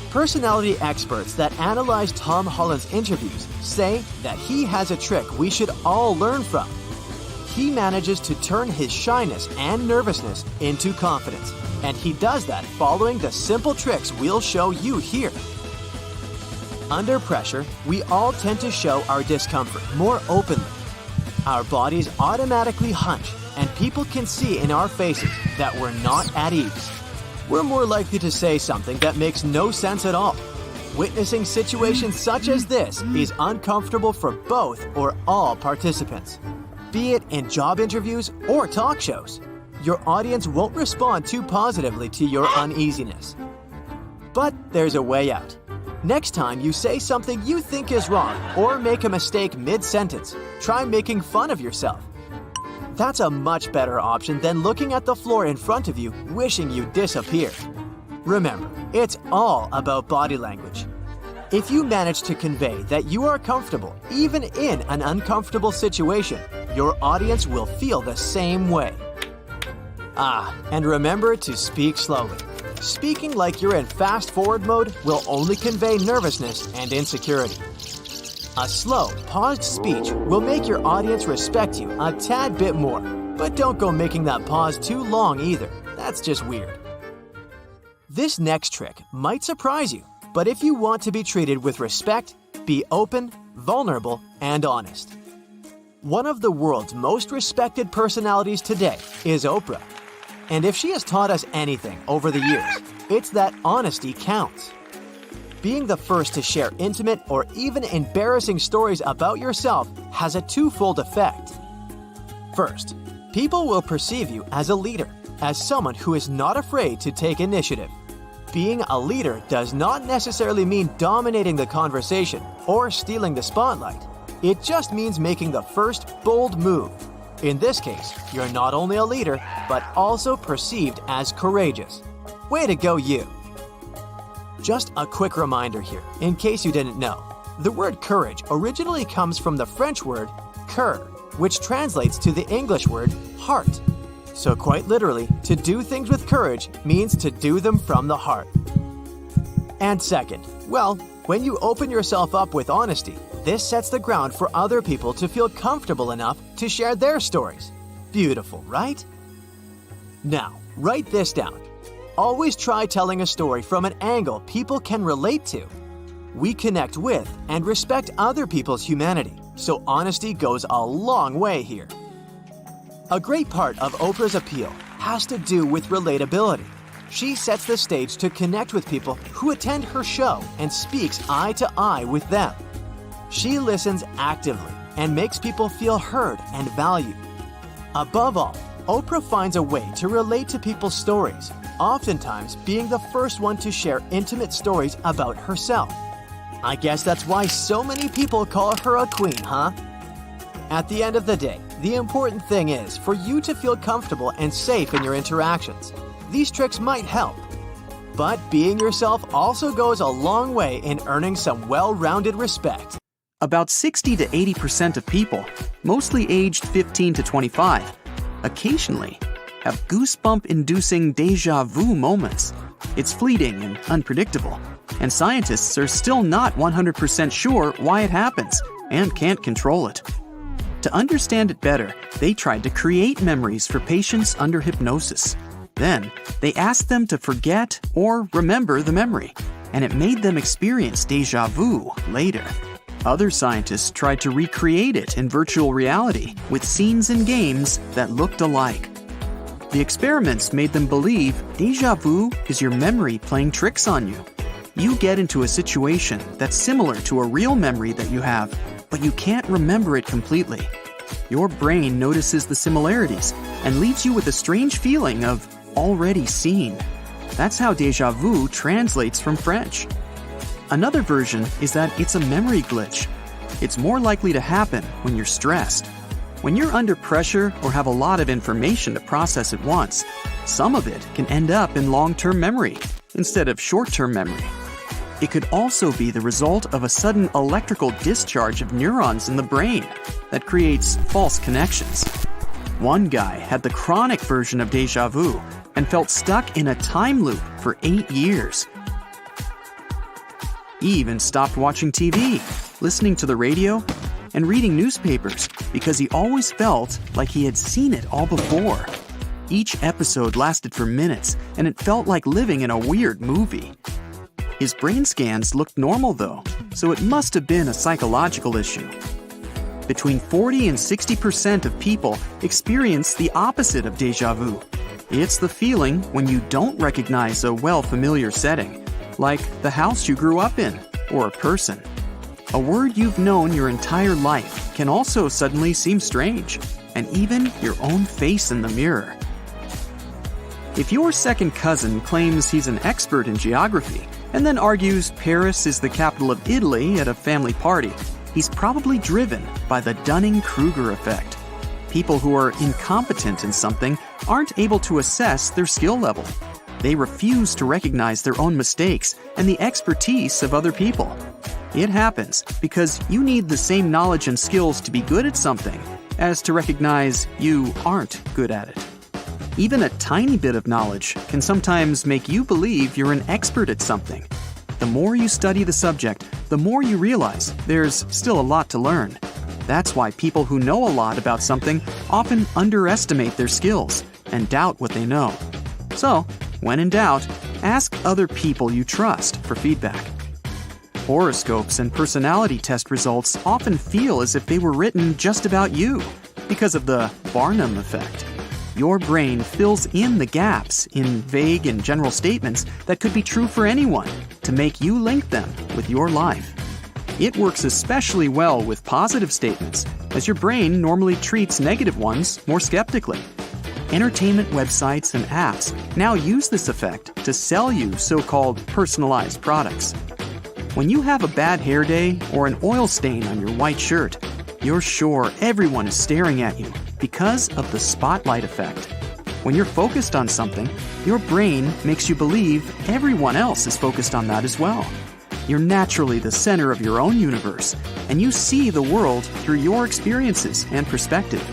Personality experts that analyze Tom Holland's interviews say that he has a trick we should all learn from. He manages to turn his shyness and nervousness into confidence, and he does that following the simple tricks we'll show you here. Under pressure, we all tend to show our discomfort more openly. Our bodies automatically hunch, and people can see in our faces that we're not at ease. We're more likely to say something that makes no sense at all. Witnessing situations such as this is uncomfortable for both or all participants. Be it in job interviews or talk shows, your audience won't respond too positively to your uneasiness. But there's a way out. Next time you say something you think is wrong or make a mistake mid-sentence, try making fun of yourself. That's a much better option than looking at the floor in front of you wishing you disappeared. Remember, it's all about body language. If you manage to convey that you are comfortable even in an uncomfortable situation, your audience will feel the same way. And remember to speak slowly. Speaking like you're in fast-forward mode will only convey nervousness and insecurity. A slow, paused speech will make your audience respect you a tad bit more, but don't go making that pause too long either. That's just weird. This next trick might surprise you, but if you want to be treated with respect, be open, vulnerable, and honest. One of the world's most respected personalities today is Oprah. And if she has taught us anything over the years, it's that honesty counts. Being the first to share intimate or even embarrassing stories about yourself has a twofold effect. First, people will perceive you as a leader, as someone who is not afraid to take initiative. Being a leader does not necessarily mean dominating the conversation or stealing the spotlight. It just means making the first bold move. In this case, you're not only a leader, but also perceived as courageous. Way to go, you! Just a quick reminder here, in case you didn't know. The word courage originally comes from the French word cœur, which translates to the English word heart. So quite literally, to do things with courage means to do them from the heart. And second, well, when you open yourself up with honesty, this sets the ground for other people to feel comfortable enough to share their stories. Beautiful, right? Now, write this down. Always try telling a story from an angle people can relate to. We connect with and respect other people's humanity, so honesty goes a long way here. A great part of Oprah's appeal has to do with relatability. She sets the stage to connect with people who attend her show and speaks eye to eye with them. She listens actively and makes people feel heard and valued. Above all, Oprah finds a way to relate to people's stories, oftentimes being the first one to share intimate stories about herself. I guess that's why so many people call her a queen, huh? At the end of the day, The important thing is for you to feel comfortable and safe in your interactions. These tricks might help. But being yourself also goes a long way in earning some well-rounded respect. About 60 to 80% of people, mostly aged 15 to 25, occasionally have goosebump-inducing déjà vu moments. It's fleeting and unpredictable, and scientists are still not 100% sure why it happens and can't control it. To understand it better, they tried to create memories for patients under hypnosis. Then, they asked them to forget or remember the memory, and it made them experience déjà vu later. Other scientists tried to recreate it in virtual reality with scenes in games that looked alike. The experiments made them believe déjà vu is your memory playing tricks on you. You get into a situation that's similar to a real memory that you have, but you can't remember it completely. Your brain notices the similarities and leaves you with a strange feeling of already seen. That's how déjà vu translates from French. Another version is that it's a memory glitch. It's more likely to happen when you're stressed. When you're under pressure or have a lot of information to process at once, some of it can end up in long-term memory instead of short-term memory. It could also be the result of a sudden electrical discharge of neurons in the brain that creates false connections. One guy had the chronic version of déjà vu and felt stuck in a time loop for 8 years. He even stopped watching TV, listening to the radio, and reading newspapers because he always felt like he had seen it all before. Each episode lasted for minutes, and it felt like living in a weird movie. His brain scans looked normal though, so it must have been a psychological issue. Between 40 and 60% of people experience the opposite of déjà vu. It's the feeling when you don't recognize a well-familiar setting, like the house you grew up in, or a person. A word you've known your entire life can also suddenly seem strange, and even your own face in the mirror. If your second cousin claims he's an expert in geography, and then argues Paris is the capital of Italy at a family party, he's probably driven by the Dunning-Kruger effect. People who are incompetent in something aren't able to assess their skill level. They refuse to recognize their own mistakes and the expertise of other people. It happens because you need the same knowledge and skills to be good at something as to recognize you aren't good at it. Even a tiny bit of knowledge can sometimes make you believe you're an expert at something. The more you study the subject, the more you realize there's still a lot to learn. That's why people who know a lot about something often underestimate their skills and doubt what they know. So, when in doubt, ask other people you trust for feedback. Horoscopes and personality test results often feel as if they were written just about you because of the Barnum effect. Your brain fills in the gaps in vague and general statements that could be true for anyone to make you link them with your life. It works especially well with positive statements, as your brain normally treats negative ones more skeptically. Entertainment websites and apps now use this effect to sell you so-called personalized products. When you have a bad hair day or an oil stain on your white shirt, you're sure everyone is staring at you because of the spotlight effect. When you're focused on something, your brain makes you believe everyone else is focused on that as well. You're naturally the center of your own universe, and you see the world through your experiences and perspective.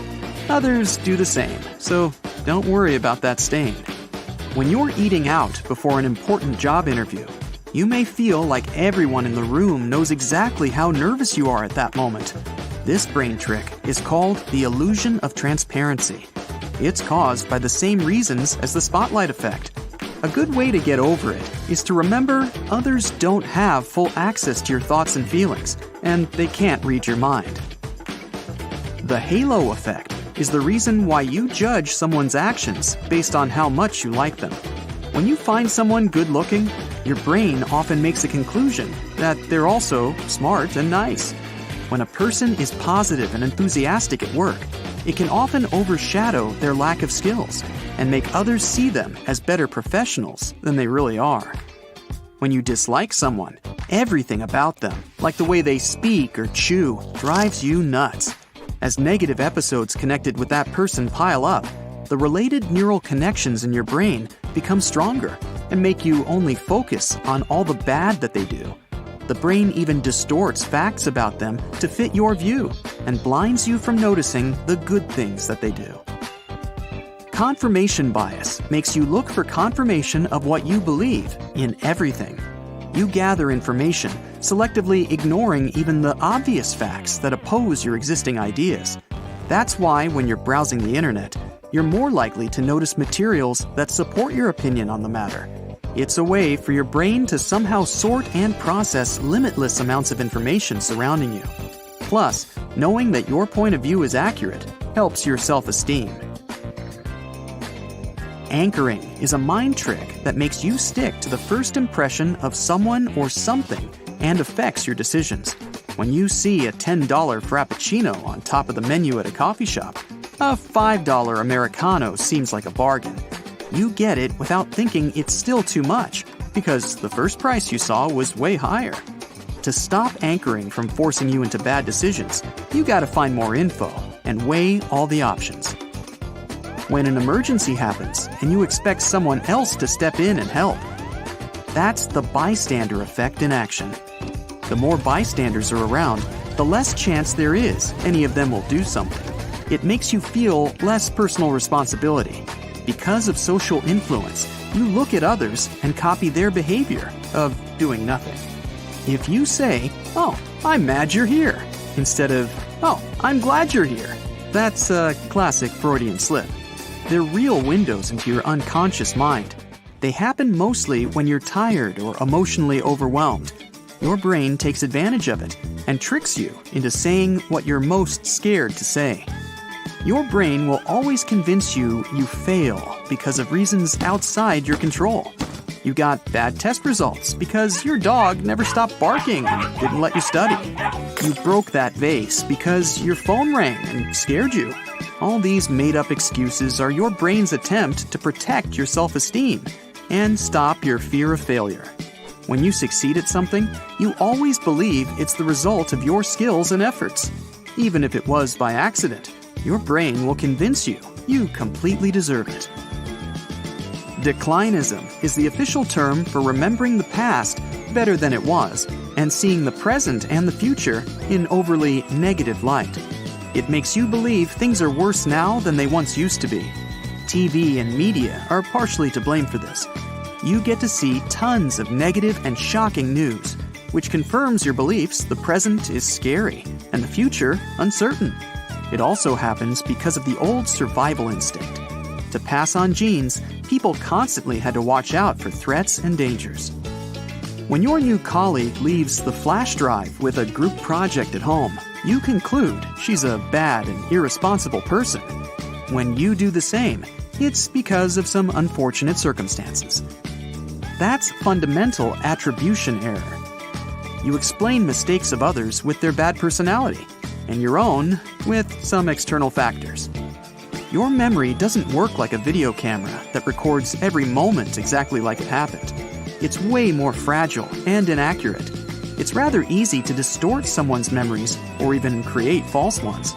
Others do the same, so don't worry about that stain. When you're eating out before an important job interview, you may feel like everyone in the room knows exactly how nervous you are at that moment. This brain trick is called the illusion of transparency. It's caused by the same reasons as the spotlight effect. A good way to get over it is to remember others don't have full access to your thoughts and feelings, and they can't read your mind. The halo effect is the reason why you judge someone's actions based on how much you like them. When you find someone good-looking, your brain often makes a conclusion that they're also smart and nice. When a person is positive and enthusiastic at work, it can often overshadow their lack of skills and make others see them as better professionals than they really are. When you dislike someone, everything about them, like the way they speak or chew, drives you nuts. As negative episodes connected with that person pile up, the related neural connections in your brain become stronger and make you only focus on all the bad that they do. The brain even distorts facts about them to fit your view and blinds you from noticing the good things that they do. Confirmation bias makes you look for confirmation of what you believe in everything. You gather information, selectively ignoring even the obvious facts that oppose your existing ideas. That's why when you're browsing the internet, you're more likely to notice materials that support your opinion on the matter. It's a way for your brain to somehow sort and process limitless amounts of information surrounding you. Plus, knowing that your point of view is accurate helps your self-esteem. Anchoring is a mind trick that makes you stick to the first impression of someone or something and affects your decisions. When you see a $10 Frappuccino on top of the menu at a coffee shop, a $5 Americano seems like a bargain. You get it without thinking it's still too much, because the first price you saw was way higher. To stop anchoring from forcing you into bad decisions, you gotta find more info and weigh all the options. When an emergency happens and you expect someone else to step in and help, that's the bystander effect in action. The more bystanders are around, the less chance there is any of them will do something. It makes you feel less personal responsibility. Because of social influence, you look at others and copy their behavior of doing nothing. If you say, "Oh, I'm mad you're here," instead of, "Oh, I'm glad you're here," that's a classic Freudian slip. They're real windows into your unconscious mind. They happen mostly when you're tired or emotionally overwhelmed. Your brain takes advantage of it and tricks you into saying what you're most scared to say. Your brain will always convince you fail because of reasons outside your control. You got bad test results because your dog never stopped barking and didn't let you study. You broke that vase because your phone rang and scared you. All these made-up excuses are your brain's attempt to protect your self-esteem and stop your fear of failure. When you succeed at something, you always believe it's the result of your skills and efforts. Even if it was by accident, your brain will convince you completely deserve it. Declinism is the official term for remembering the past better than it was and seeing the present and the future in overly negative light. It makes you believe things are worse now than they once used to be. TV and media are partially to blame for this. You get to see tons of negative and shocking news, which confirms your beliefs the present is scary and the future uncertain. It also happens because of the old survival instinct. To pass on genes, people constantly had to watch out for threats and dangers. When your new colleague leaves the flash drive with a group project at home, you conclude she's a bad and irresponsible person. When you do the same, it's because of some unfortunate circumstances. That's fundamental attribution error. You explain mistakes of others with their bad personality, and your own with some external factors. Your memory doesn't work like a video camera that records every moment exactly like it happened. It's way more fragile and inaccurate. It's rather easy to distort someone's memories or even create false ones.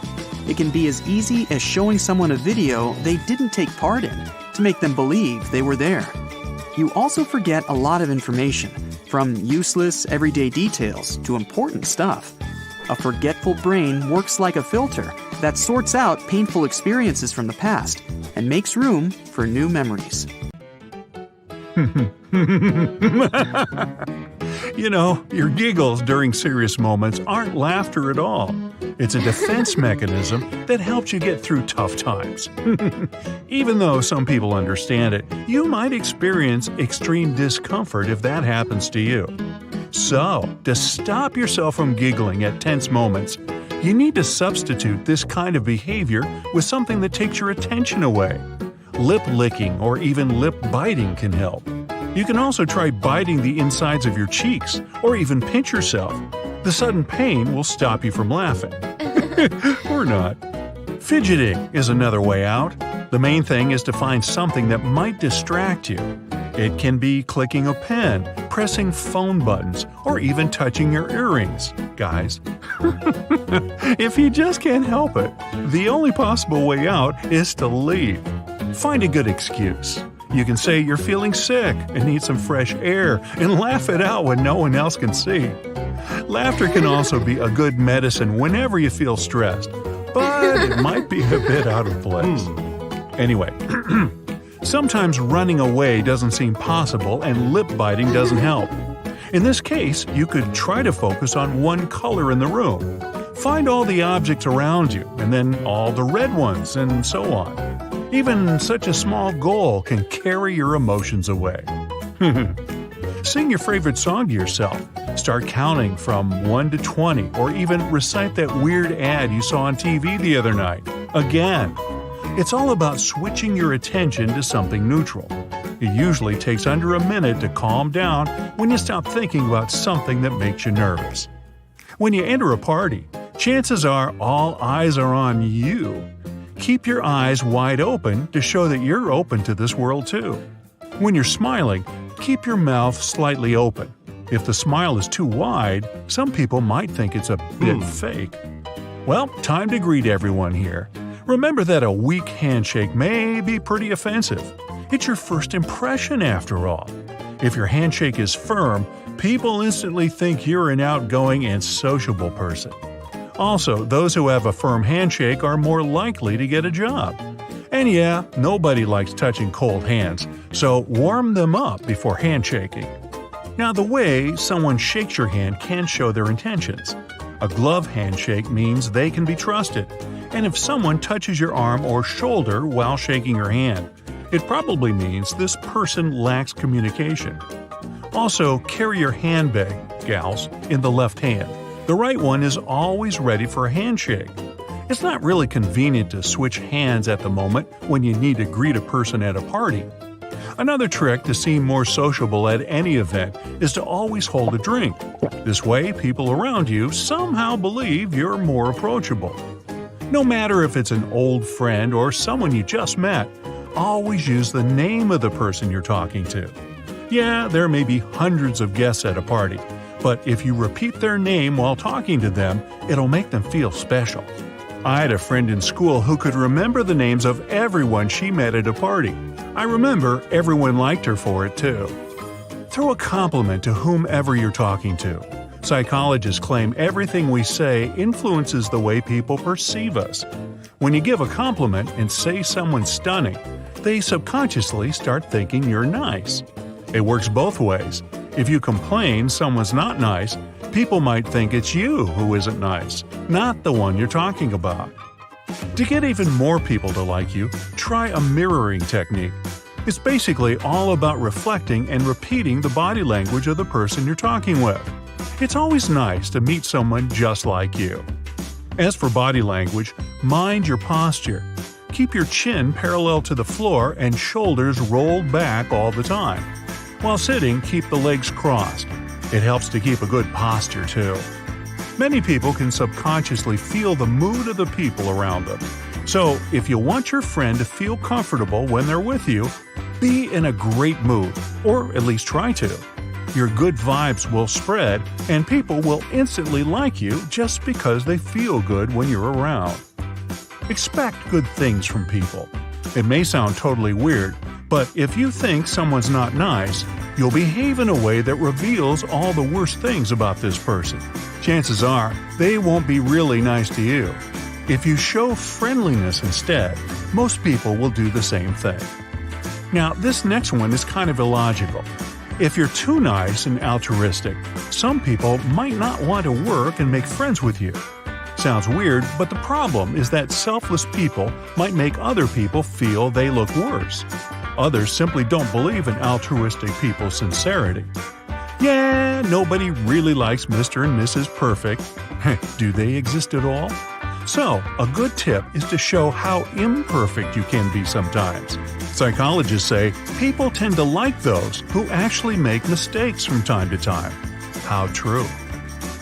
It can be as easy as showing someone a video they didn't take part in to make them believe they were there. You also forget a lot of information, from useless everyday details to important stuff. A forgetful brain works like a filter that sorts out painful experiences from the past and makes room for new memories. You know, your giggles during serious moments aren't laughter at all. It's a defense mechanism that helps you get through tough times. Even though some people understand it, you might experience extreme discomfort if that happens to you. So, to stop yourself from giggling at tense moments, you need to substitute this kind of behavior with something that takes your attention away. Lip licking or even lip biting can help. You can also try biting the insides of your cheeks or even pinch yourself. The sudden pain will stop you from laughing. Or not. Fidgeting is another way out. The main thing is to find something that might distract you. It can be clicking a pen, pressing phone buttons, or even touching your earrings. Guys, If you just can't help it, the only possible way out is to leave. Find a good excuse. You can say you're feeling sick and need some fresh air and laugh it out when no one else can see. Laughter can also be a good medicine whenever you feel stressed, but it might be a bit out of place. Anyway, sometimes running away doesn't seem possible and lip biting doesn't help. In this case, you could try to focus on one color in the room. Find all the objects around you, and then all the red ones, and so on. Even such a small goal can carry your emotions away. Sing your favorite song to yourself. Start counting from 1 to 20, or even recite that weird ad you saw on TV the other night. Again. It's all about switching your attention to something neutral. It usually takes under a minute to calm down when you stop thinking about something that makes you nervous. When you enter a party, chances are all eyes are on you. Keep your eyes wide open to show that you're open to this world too. When you're smiling, keep your mouth slightly open. If the smile is too wide, some people might think it's a bit fake. Well, time to greet everyone here. Remember that a weak handshake may be pretty offensive. It's your first impression after all. If your handshake is firm, people instantly think you're an outgoing and sociable person. Also, those who have a firm handshake are more likely to get a job. And yeah, nobody likes touching cold hands, so warm them up before handshaking. Now, the way someone shakes your hand can show their intentions. A glove handshake means they can be trusted. And if someone touches your arm or shoulder while shaking your hand, it probably means this person lacks communication. Also, carry your handbag, gals, in the left hand. The right one is always ready for a handshake. It's not really convenient to switch hands at the moment when you need to greet a person at a party. Another trick to seem more sociable at any event is to always hold a drink. This way, people around you somehow believe you're more approachable. No matter if it's an old friend or someone you just met, always use the name of the person you're talking to. Yeah, there may be hundreds of guests at a party, but if you repeat their name while talking to them, it'll make them feel special. I had a friend in school who could remember the names of everyone she met at a party. I remember everyone liked her for it too. Throw a compliment to whomever you're talking to. Psychologists claim everything we say influences the way people perceive us. When you give a compliment and say someone's stunning, they subconsciously start thinking you're nice. It works both ways. If you complain someone's not nice, people might think it's you who isn't nice, not the one you're talking about. To get even more people to like you, try a mirroring technique. It's basically all about reflecting and repeating the body language of the person you're talking with. It's always nice to meet someone just like you. As for body language, mind your posture. Keep your chin parallel to the floor and shoulders rolled back all the time. While sitting, keep the legs crossed. It helps to keep a good posture too. Many people can subconsciously feel the mood of the people around them. So, if you want your friend to feel comfortable when they're with you, be in a great mood, or at least try to. Your good vibes will spread, and people will instantly like you just because they feel good when you're around. Expect good things from people. It may sound totally weird, but if you think someone's not nice, you'll behave in a way that reveals all the worst things about this person. Chances are, they won't be really nice to you. If you show friendliness instead, most people will do the same thing. Now, this next one is kind of illogical. If you're too nice and altruistic, some people might not want to work and make friends with you. Sounds weird, but the problem is that selfless people might make other people feel they look worse. Others simply don't believe in altruistic people's sincerity. Yeah, nobody really likes Mr. and Mrs. Perfect. Do they exist at all? So, a good tip is to show how imperfect you can be sometimes. Psychologists say people tend to like those who actually make mistakes from time to time. How true.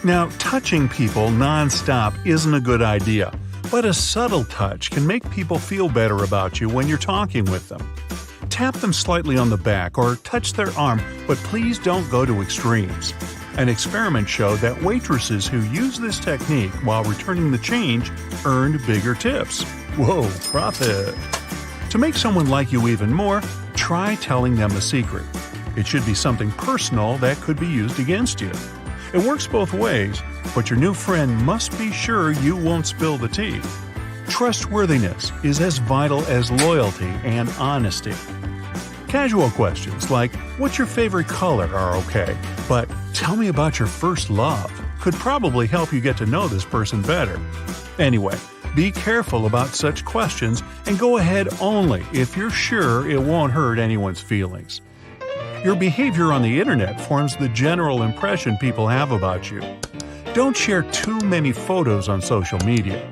Now, touching people non-stop isn't a good idea, but a subtle touch can make people feel better about you when you're talking with them. Tap them slightly on the back or touch their arm, but please don't go to extremes. An experiment showed that waitresses who used this technique while returning the change earned bigger tips. Whoa, profit! To make someone like you even more, try telling them a secret. It should be something personal that could be used against you. It works both ways, but your new friend must be sure you won't spill the tea. Trustworthiness is as vital as loyalty and honesty. Casual questions like, "What's your favorite color?" are okay, but "Tell me about your first love" could probably help you get to know this person better. Anyway, be careful about such questions and go ahead only if you're sure it won't hurt anyone's feelings. Your behavior on the internet forms the general impression people have about you. Don't share too many photos on social media.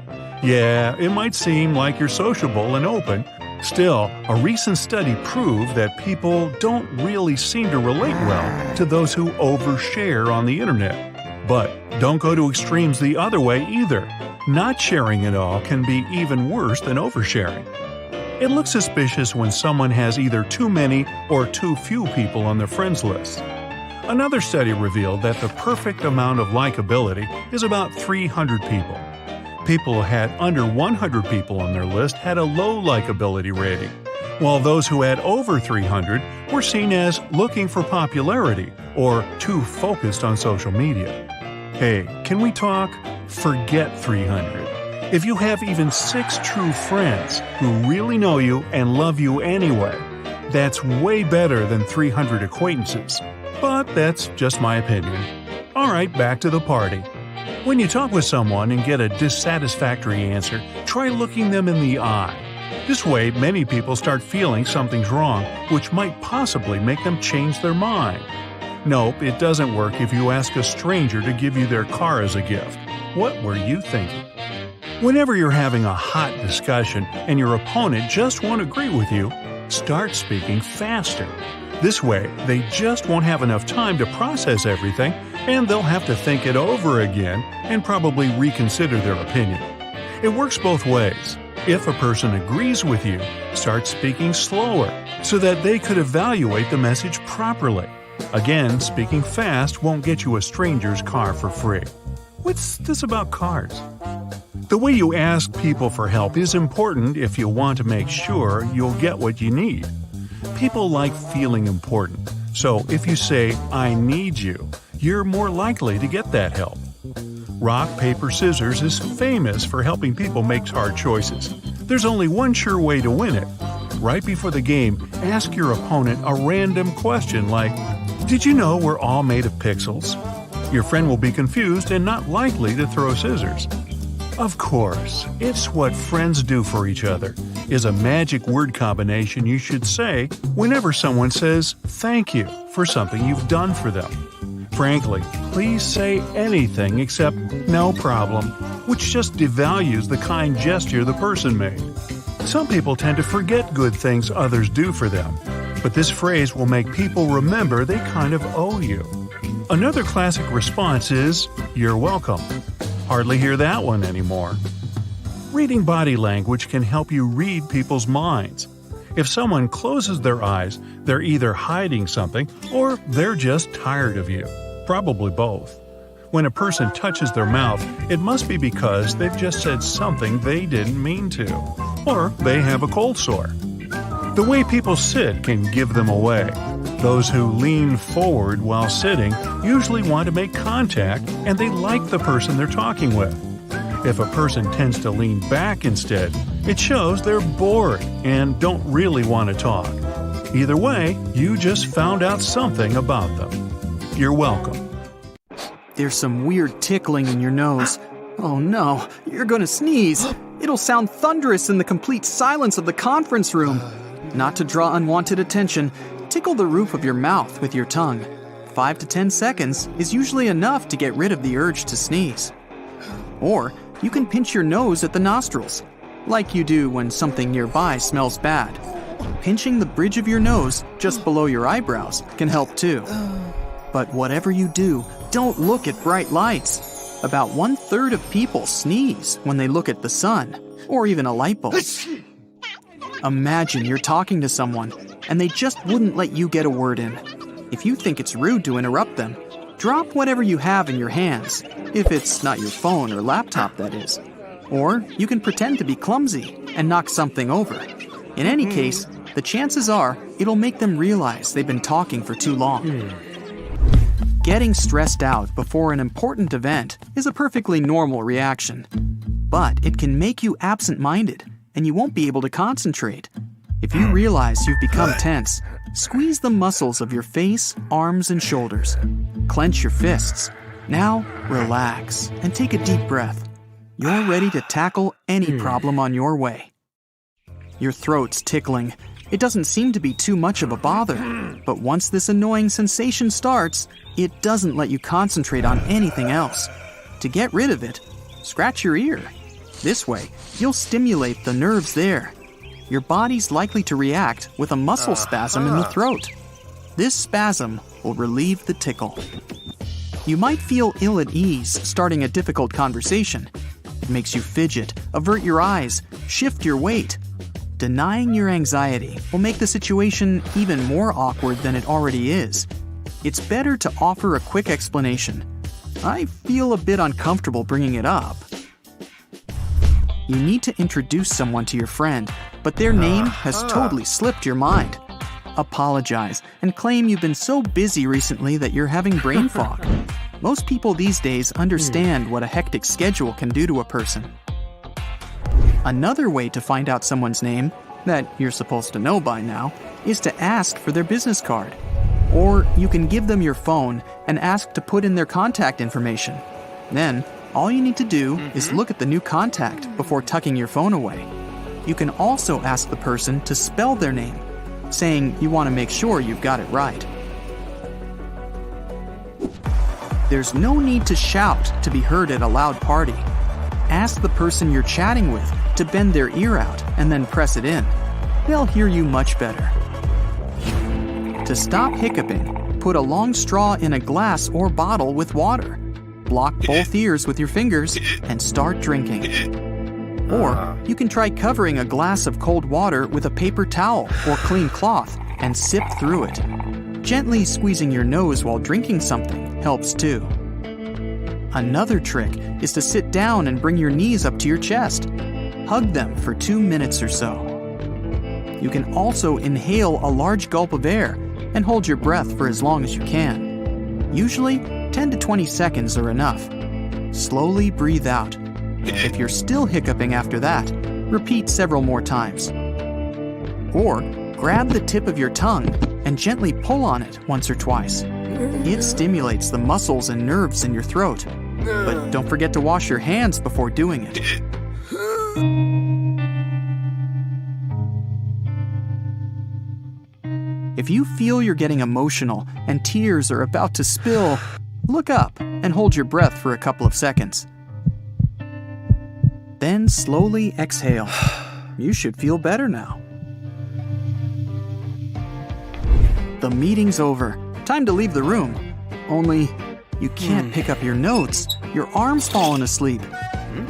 Yeah, it might seem like you're sociable and open. Still, a recent study proved that people don't really seem to relate well to those who overshare on the internet. But don't go to extremes the other way either. Not sharing at all can be even worse than oversharing. It looks suspicious when someone has either too many or too few people on their friends list. Another study revealed that the perfect amount of likability is about 300 people. People who had under 100 people on their list had a low likability rating, while those who had over 300 were seen as looking for popularity or too focused on social media. Hey, can we talk? Forget 300. If you have even 6 true friends who really know you and love you anyway, that's way better than 300 acquaintances. But that's just my opinion. Alright, back to the party. When you talk with someone and get a dissatisfactory answer, try looking them in the eye. This way, many people start feeling something's wrong, which might possibly make them change their mind. Nope, it doesn't work if you ask a stranger to give you their car as a gift. What were you thinking? Whenever you're having a hot discussion and your opponent just won't agree with you, start speaking faster. This way, they just won't have enough time to process everything, and they'll have to think it over again and probably reconsider their opinion. It works both ways. If a person agrees with you, start speaking slower so that they could evaluate the message properly. Again, speaking fast won't get you a stranger's car for free. What's this about cars? The way you ask people for help is important if you want to make sure you'll get what you need. People like feeling important, so if you say, "I need you," you're more likely to get that help. Rock, paper, scissors is famous for helping people make hard choices. There's only one sure way to win it. Right before the game, ask your opponent a random question like, "Did you know we're all made of pixels?" Your friend will be confused and not likely to throw scissors. Of course, it's what friends do for each other is a magic word combination you should say whenever someone says thank you for something you've done for them. Frankly, please say anything except "no problem," which just devalues the kind gesture the person made. Some people tend to forget good things others do for them, but this phrase will make people remember they kind of owe you. Another classic response is, "You're welcome." Hardly hear that one anymore. Reading body language can help you read people's minds. If someone closes their eyes, they're either hiding something or they're just tired of you. Probably both. When a person touches their mouth, it must be because they've just said something they didn't mean to. Or they have a cold sore. The way people sit can give them away. Those who lean forward while sitting usually want to make contact and they like the person they're talking with. If a person tends to lean back instead, it shows they're bored and don't really want to talk. Either way, you just found out something about them. You're welcome. There's some weird tickling in your nose. Oh no, you're gonna sneeze. It'll sound thunderous in the complete silence of the conference room. Not to draw unwanted attention, tickle the roof of your mouth with your tongue. 5 to 10 seconds is usually enough to get rid of the urge to sneeze. Or you can pinch your nose at the nostrils, like you do when something nearby smells bad. Pinching the bridge of your nose just below your eyebrows can help too. But whatever you do, don't look at bright lights. About 1/3 of people sneeze when they look at the sun, or even a light bulb. Imagine you're talking to someone, and they just wouldn't let you get a word in. If you think it's rude to interrupt them, Drop whatever you have in your hands, if it's not your phone or laptop, that is. Or you can pretend to be clumsy and knock something over. In any case, the chances are it'll make them realize they've been talking for too long. Getting stressed out before an important event is a perfectly normal reaction. But it can make you absent-minded, and you won't be able to concentrate. If you realize you've become tense, squeeze the muscles of your face, arms, and shoulders. Clench your fists. Now, relax and take a deep breath. You're ready to tackle any problem on your way. Your throat's tickling. It doesn't seem to be too much of a bother, but once this annoying sensation starts, it doesn't let you concentrate on anything else. To get rid of it, scratch your ear. This way, you'll stimulate the nerves there. Your body's likely to react with a muscle spasm in the throat. This spasm will relieve the tickle. You might feel ill at ease starting a difficult conversation. It makes you fidget, avert your eyes, shift your weight. Denying your anxiety will make the situation even more awkward than it already is. It's better to offer a quick explanation. I feel a bit uncomfortable bringing it up. You need to introduce someone to your friend, but their name has totally slipped your mind. Apologize and claim you've been so busy recently that you're having brain fog. Most people these days understand what a hectic schedule can do to a person. Another way to find out someone's name, that you're supposed to know by now, is to ask for their business card. Or you can give them your phone and ask to put in their contact information. Then, all you need to do is look at the new contact before tucking your phone away. You can also ask the person to spell their name, saying you want to make sure you've got it right. There's no need to shout to be heard at a loud party. Ask the person you're chatting with to bend their ear out and then press it in. They'll hear you much better. To stop hiccuping, put a long straw in a glass or bottle with water. Block both ears with your fingers and start drinking. Or you can try covering a glass of cold water with a paper towel or clean cloth and sip through it. Gently squeezing your nose while drinking something helps too. Another trick is to sit down and bring your knees up to your chest. Hug them for 2 minutes or so. You can also inhale a large gulp of air and hold your breath for as long as you can. Usually, 10 to 20 seconds are enough. Slowly breathe out. If you're still hiccuping after that, repeat several more times. Or grab the tip of your tongue and gently pull on it once or twice. It stimulates the muscles and nerves in your throat. But don't forget to wash your hands before doing it. If you feel you're getting emotional and tears are about to spill, look up and hold your breath for a couple of seconds. Then slowly exhale. You should feel better now. The meeting's over. Time to leave the room. Only, you can't pick up your notes. Your arm's fallen asleep.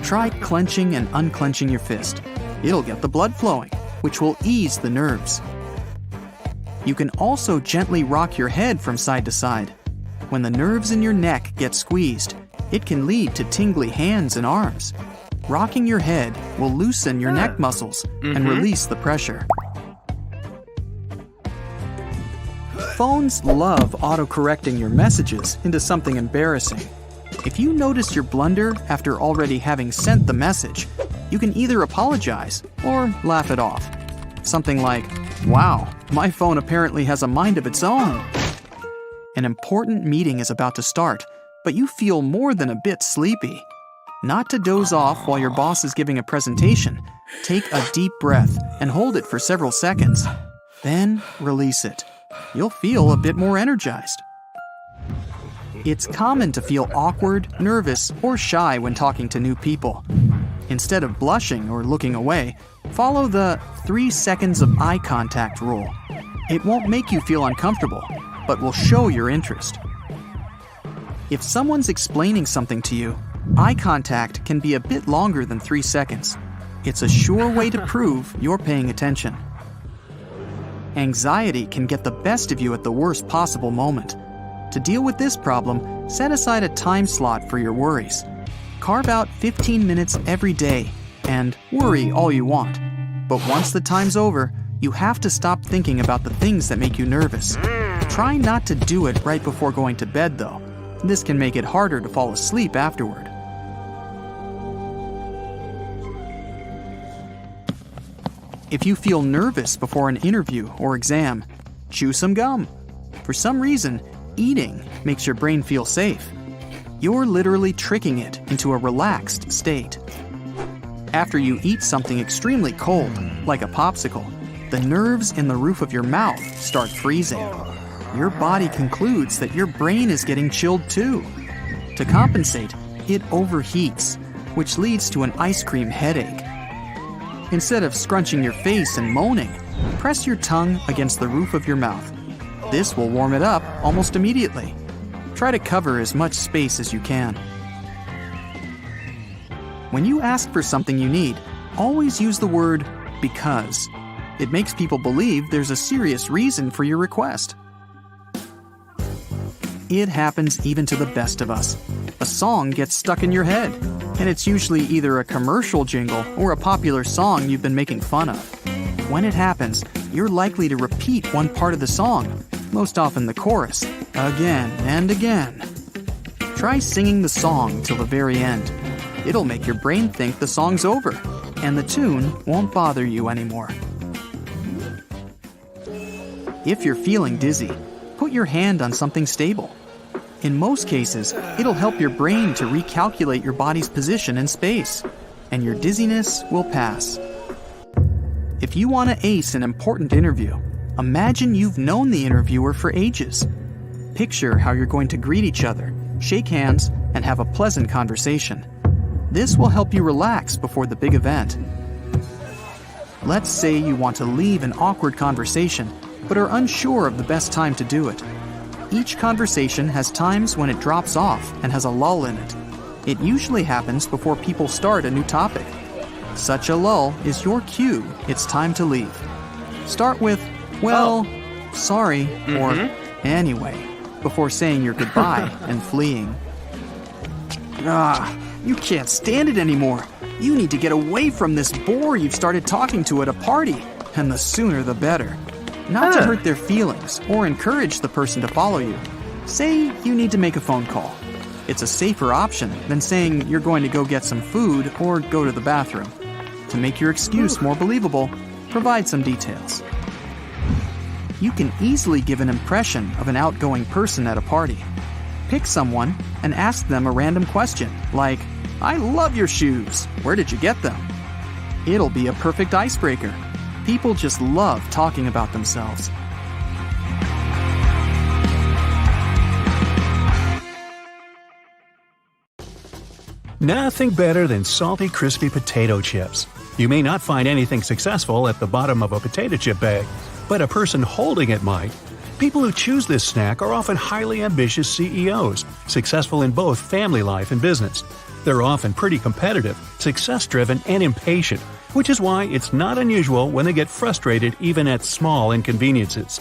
Try clenching and unclenching your fist. It'll get the blood flowing, which will ease the nerves. You can also gently rock your head from side to side. When the nerves in your neck get squeezed, it can lead to tingly hands and arms. Rocking your head will loosen your neck muscles and release the pressure. Phones love autocorrecting your messages into something embarrassing. If you notice your blunder after already having sent the message, you can either apologize or laugh it off. Something like, "Wow, my phone apparently has a mind of its own." An important meeting is about to start, but you feel more than a bit sleepy. Not to doze off while your boss is giving a presentation, take a deep breath and hold it for several seconds. Then release it. You'll feel a bit more energized. It's common to feel awkward, nervous, or shy when talking to new people. Instead of blushing or looking away, follow the 3 seconds of eye contact rule. It won't make you feel uncomfortable, but will show your interest. If someone's explaining something to you, eye contact can be a bit longer than 3 seconds. It's a sure way to prove you're paying attention. Anxiety can get the best of you at the worst possible moment. To deal with this problem, set aside a time slot for your worries. Carve out 15 minutes every day and worry all you want. But once the time's over, you have to stop thinking about the things that make you nervous. Try not to do it right before going to bed, though. This can make it harder to fall asleep afterward. If you feel nervous before an interview or exam, chew some gum. For some reason, eating makes your brain feel safe. You're literally tricking it into a relaxed state. After you eat something extremely cold, like a popsicle, the nerves in the roof of your mouth start freezing. Your body concludes that your brain is getting chilled too. To compensate, it overheats, which leads to an ice cream headache. Instead of scrunching your face and moaning, press your tongue against the roof of your mouth. This will warm it up almost immediately. Try to cover as much space as you can. When you ask for something you need, always use the word because. It makes people believe there's a serious reason for your request. It happens even to the best of us. A song gets stuck in your head, and it's usually either a commercial jingle or a popular song you've been making fun of. When it happens, you're likely to repeat one part of the song, most often the chorus, again and again. Try singing the song till the very end. It'll make your brain think the song's over, and the tune won't bother you anymore. If you're feeling dizzy, put your hand on something stable. In most cases, it'll help your brain to recalculate your body's position in space, and your dizziness will pass. If you want to ace an important interview, imagine you've known the interviewer for ages. Picture how you're going to greet each other, shake hands, and have a pleasant conversation. This will help you relax before the big event. Let's say you want to leave an awkward conversation, but are unsure of the best time to do it. Each conversation has times when it drops off and has a lull in it. It usually happens before people start a new topic. Such a lull is your cue it's time to leave. Start with, well, sorry, or anyway, before saying your goodbye and fleeing. You can't stand it anymore. You need to get away from this bore you've started talking to at a party, and the sooner the better. Not to hurt their feelings or encourage the person to follow you. Say you need to make a phone call. It's a safer option than saying you're going to go get some food or go to the bathroom. To make your excuse more believable, provide some details. You can easily give an impression of an outgoing person at a party. Pick someone and ask them a random question, like, "I love your shoes. Where did you get them?" It'll be a perfect icebreaker. People just love talking about themselves. Nothing better than salty, crispy potato chips. You may not find anything successful at the bottom of a potato chip bag, but a person holding it might. People who choose this snack are often highly ambitious CEOs, successful in both family life and business. They're often pretty competitive, success-driven, and impatient, which is why it's not unusual when they get frustrated even at small inconveniences.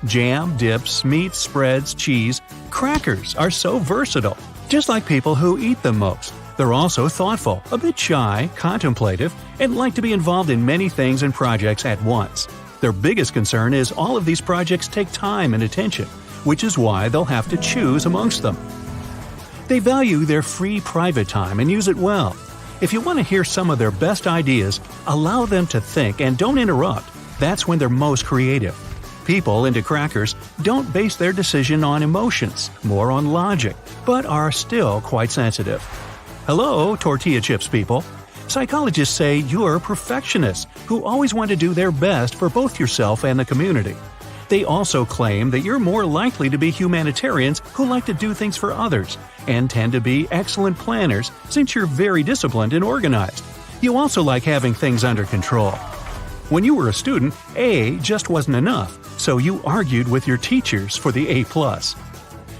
Jam, dips, meats, spreads, cheese, crackers are so versatile, just like people who eat them most. They're also thoughtful, a bit shy, contemplative, and like to be involved in many things and projects at once. Their biggest concern is all of these projects take time and attention, which is why they'll have to choose amongst them. They value their free private time and use it well. If you want to hear some of their best ideas, allow them to think and don't interrupt. That's when they're most creative. People into crackers don't base their decision on emotions, more on logic, but are still quite sensitive. Hello, tortilla chips people. Psychologists say you're perfectionists who always want to do their best for both yourself and the community. They also claim that you're more likely to be humanitarians who like to do things for others and tend to be excellent planners since you're very disciplined and organized. You also like having things under control. When you were a student, A just wasn't enough, so you argued with your teachers for the A+.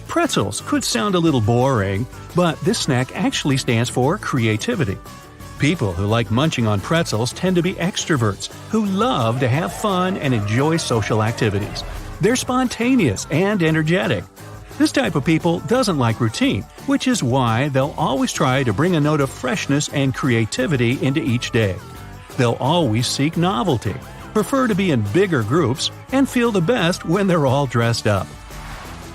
Pretzels could sound a little boring, but this snack actually stands for creativity. People who like munching on pretzels tend to be extroverts who love to have fun and enjoy social activities. They're spontaneous and energetic. This type of people doesn't like routine, which is why they'll always try to bring a note of freshness and creativity into each day. They'll always seek novelty, prefer to be in bigger groups, and feel the best when they're all dressed up.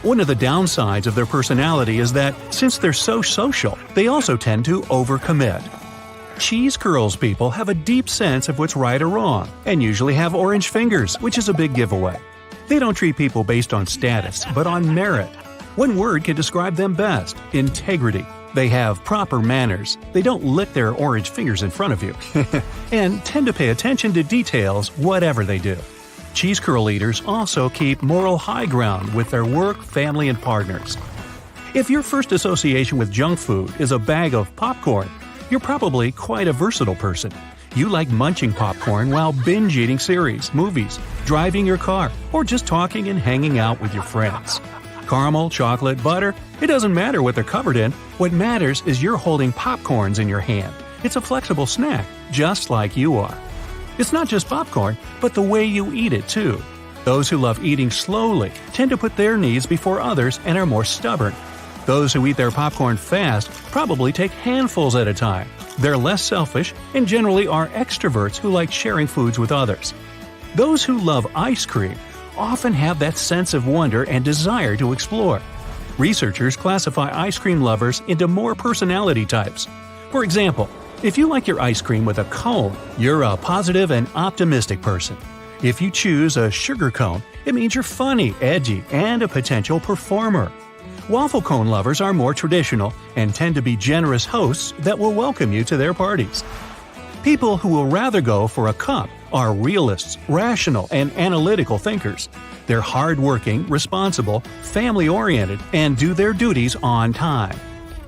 One of the downsides of their personality is that, since they're so social, they also tend to overcommit. Cheese curls people have a deep sense of what's right or wrong, and usually have orange fingers, which is a big giveaway. They don't treat people based on status, but on merit. One word can describe them best: integrity. They have proper manners. They don't lick their orange fingers in front of you. And tend to pay attention to details whatever they do. Cheese curl eaters also keep moral high ground with their work, family, and partners. If your first association with junk food is a bag of popcorn, you're probably quite a versatile person. You like munching popcorn while binge-eating series, movies, driving your car, or just talking and hanging out with your friends. Caramel, chocolate, butter, it doesn't matter what they're covered in. What matters is you're holding popcorns in your hand. It's a flexible snack, just like you are. It's not just popcorn, but the way you eat it too. Those who love eating slowly tend to put their needs before others and are more stubborn. Those who eat their popcorn fast probably take handfuls at a time. They're less selfish and generally are extroverts who like sharing foods with others. Those who love ice cream often have that sense of wonder and desire to explore. Researchers classify ice cream lovers into more personality types. For example, if you like your ice cream with a cone, you're a positive and optimistic person. If you choose a sugar cone, it means you're funny, edgy, and a potential performer. Waffle cone lovers are more traditional and tend to be generous hosts that will welcome you to their parties. People who will rather go for a cup are realists, rational, and analytical thinkers. They're hardworking, responsible, family-oriented, and do their duties on time.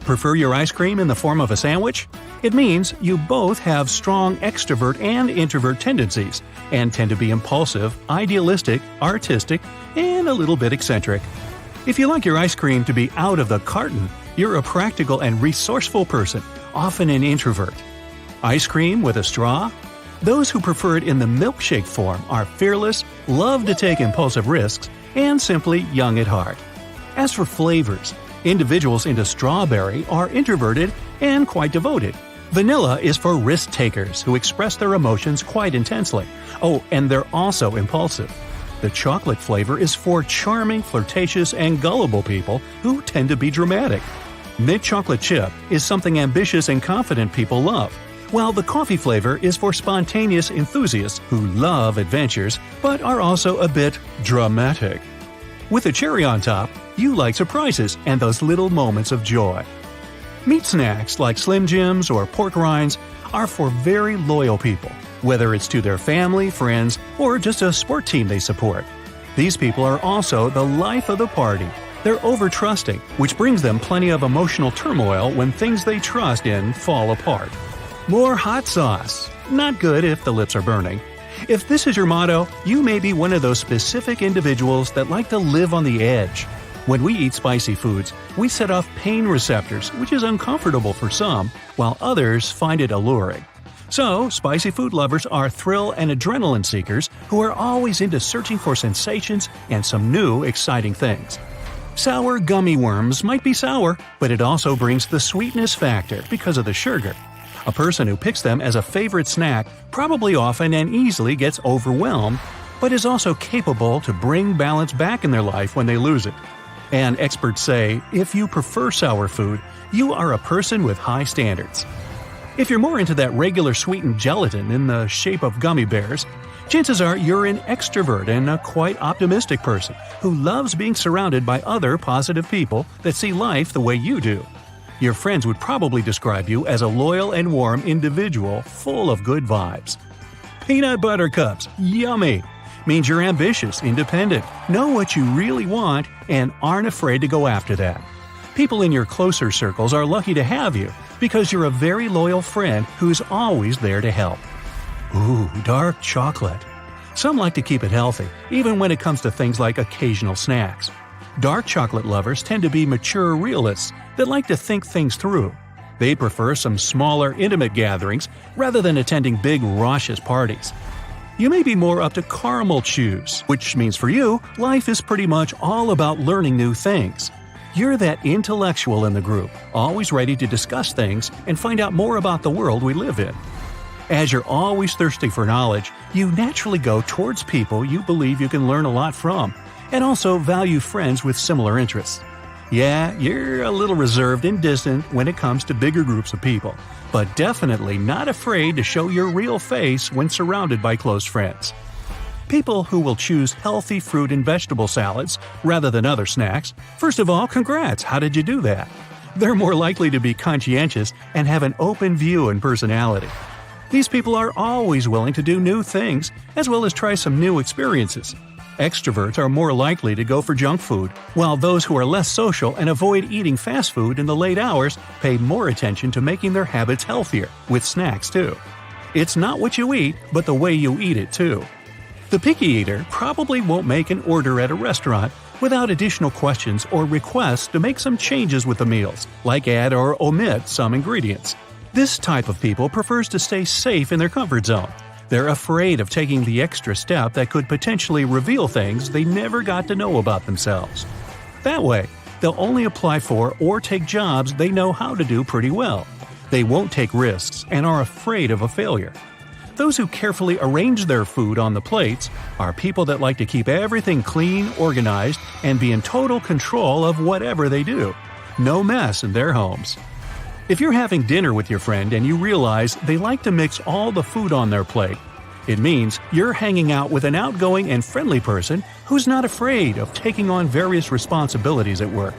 Prefer your ice cream in the form of a sandwich? It means you both have strong extrovert and introvert tendencies and tend to be impulsive, idealistic, artistic, and a little bit eccentric. If you like your ice cream to be out of the carton, you're a practical and resourceful person, often an introvert. Ice cream with a straw? Those who prefer it in the milkshake form are fearless, love to take impulsive risks, and simply young at heart. As for flavors, individuals into strawberry are introverted and quite devoted. Vanilla is for risk-takers who express their emotions quite intensely. Oh, and they're also impulsive. The chocolate flavor is for charming, flirtatious, and gullible people who tend to be dramatic. Mint chocolate chip is something ambitious and confident people love, while the coffee flavor is for spontaneous enthusiasts who love adventures but are also a bit dramatic. With a cherry on top, you like surprises and those little moments of joy. Meat snacks like Slim Jims or pork rinds are for very loyal people, whether it's to their family, friends, or just a sport team they support. These people are also the life of the party. They're over-trusting, which brings them plenty of emotional turmoil when things they trust in fall apart. More hot sauce. Not good if the lips are burning. If this is your motto, you may be one of those specific individuals that like to live on the edge. When we eat spicy foods, we set off pain receptors, which is uncomfortable for some, while others find it alluring. So, spicy food lovers are thrill and adrenaline seekers who are always into searching for sensations and some new, exciting things. Sour gummy worms might be sour, but it also brings the sweetness factor because of the sugar. A person who picks them as a favorite snack probably often and easily gets overwhelmed, but is also capable to bring balance back in their life when they lose it. And experts say, if you prefer sour food, you are a person with high standards. If you're more into that regular sweetened gelatin in the shape of gummy bears, chances are you're an extrovert and a quite optimistic person who loves being surrounded by other positive people that see life the way you do. Your friends would probably describe you as a loyal and warm individual full of good vibes. Peanut butter cups, yummy! Means you're ambitious, independent, know what you really want, and aren't afraid to go after that. People in your closer circles are lucky to have you because you're a very loyal friend who's always there to help. Ooh, dark chocolate. Some like to keep it healthy, even when it comes to things like occasional snacks. Dark chocolate lovers tend to be mature realists that like to think things through. They prefer some smaller, intimate gatherings rather than attending big, raucous parties. You may be more up to caramel chews, which means for you, life is pretty much all about learning new things. You're that intellectual in the group, always ready to discuss things and find out more about the world we live in. As you're always thirsty for knowledge, you naturally go towards people you believe you can learn a lot from, and also value friends with similar interests. Yeah, you're a little reserved and distant when it comes to bigger groups of people, but definitely not afraid to show your real face when surrounded by close friends. People who will choose healthy fruit and vegetable salads rather than other snacks, first of all, congrats, how did you do that? They're more likely to be conscientious and have an open view and personality. These people are always willing to do new things, as well as try some new experiences. Extroverts are more likely to go for junk food, while those who are less social and avoid eating fast food in the late hours pay more attention to making their habits healthier, with snacks too. It's not what you eat, but the way you eat it too. The picky eater probably won't make an order at a restaurant without additional questions or requests to make some changes with the meals, like add or omit some ingredients. This type of people prefers to stay safe in their comfort zone. They're afraid of taking the extra step that could potentially reveal things they never got to know about themselves. That way, they'll only apply for or take jobs they know how to do pretty well. They won't take risks and are afraid of a failure. Those who carefully arrange their food on the plates are people that like to keep everything clean, organized, and be in total control of whatever they do. No mess in their homes. If you're having dinner with your friend and you realize they like to mix all the food on their plate, it means you're hanging out with an outgoing and friendly person who's not afraid of taking on various responsibilities at work.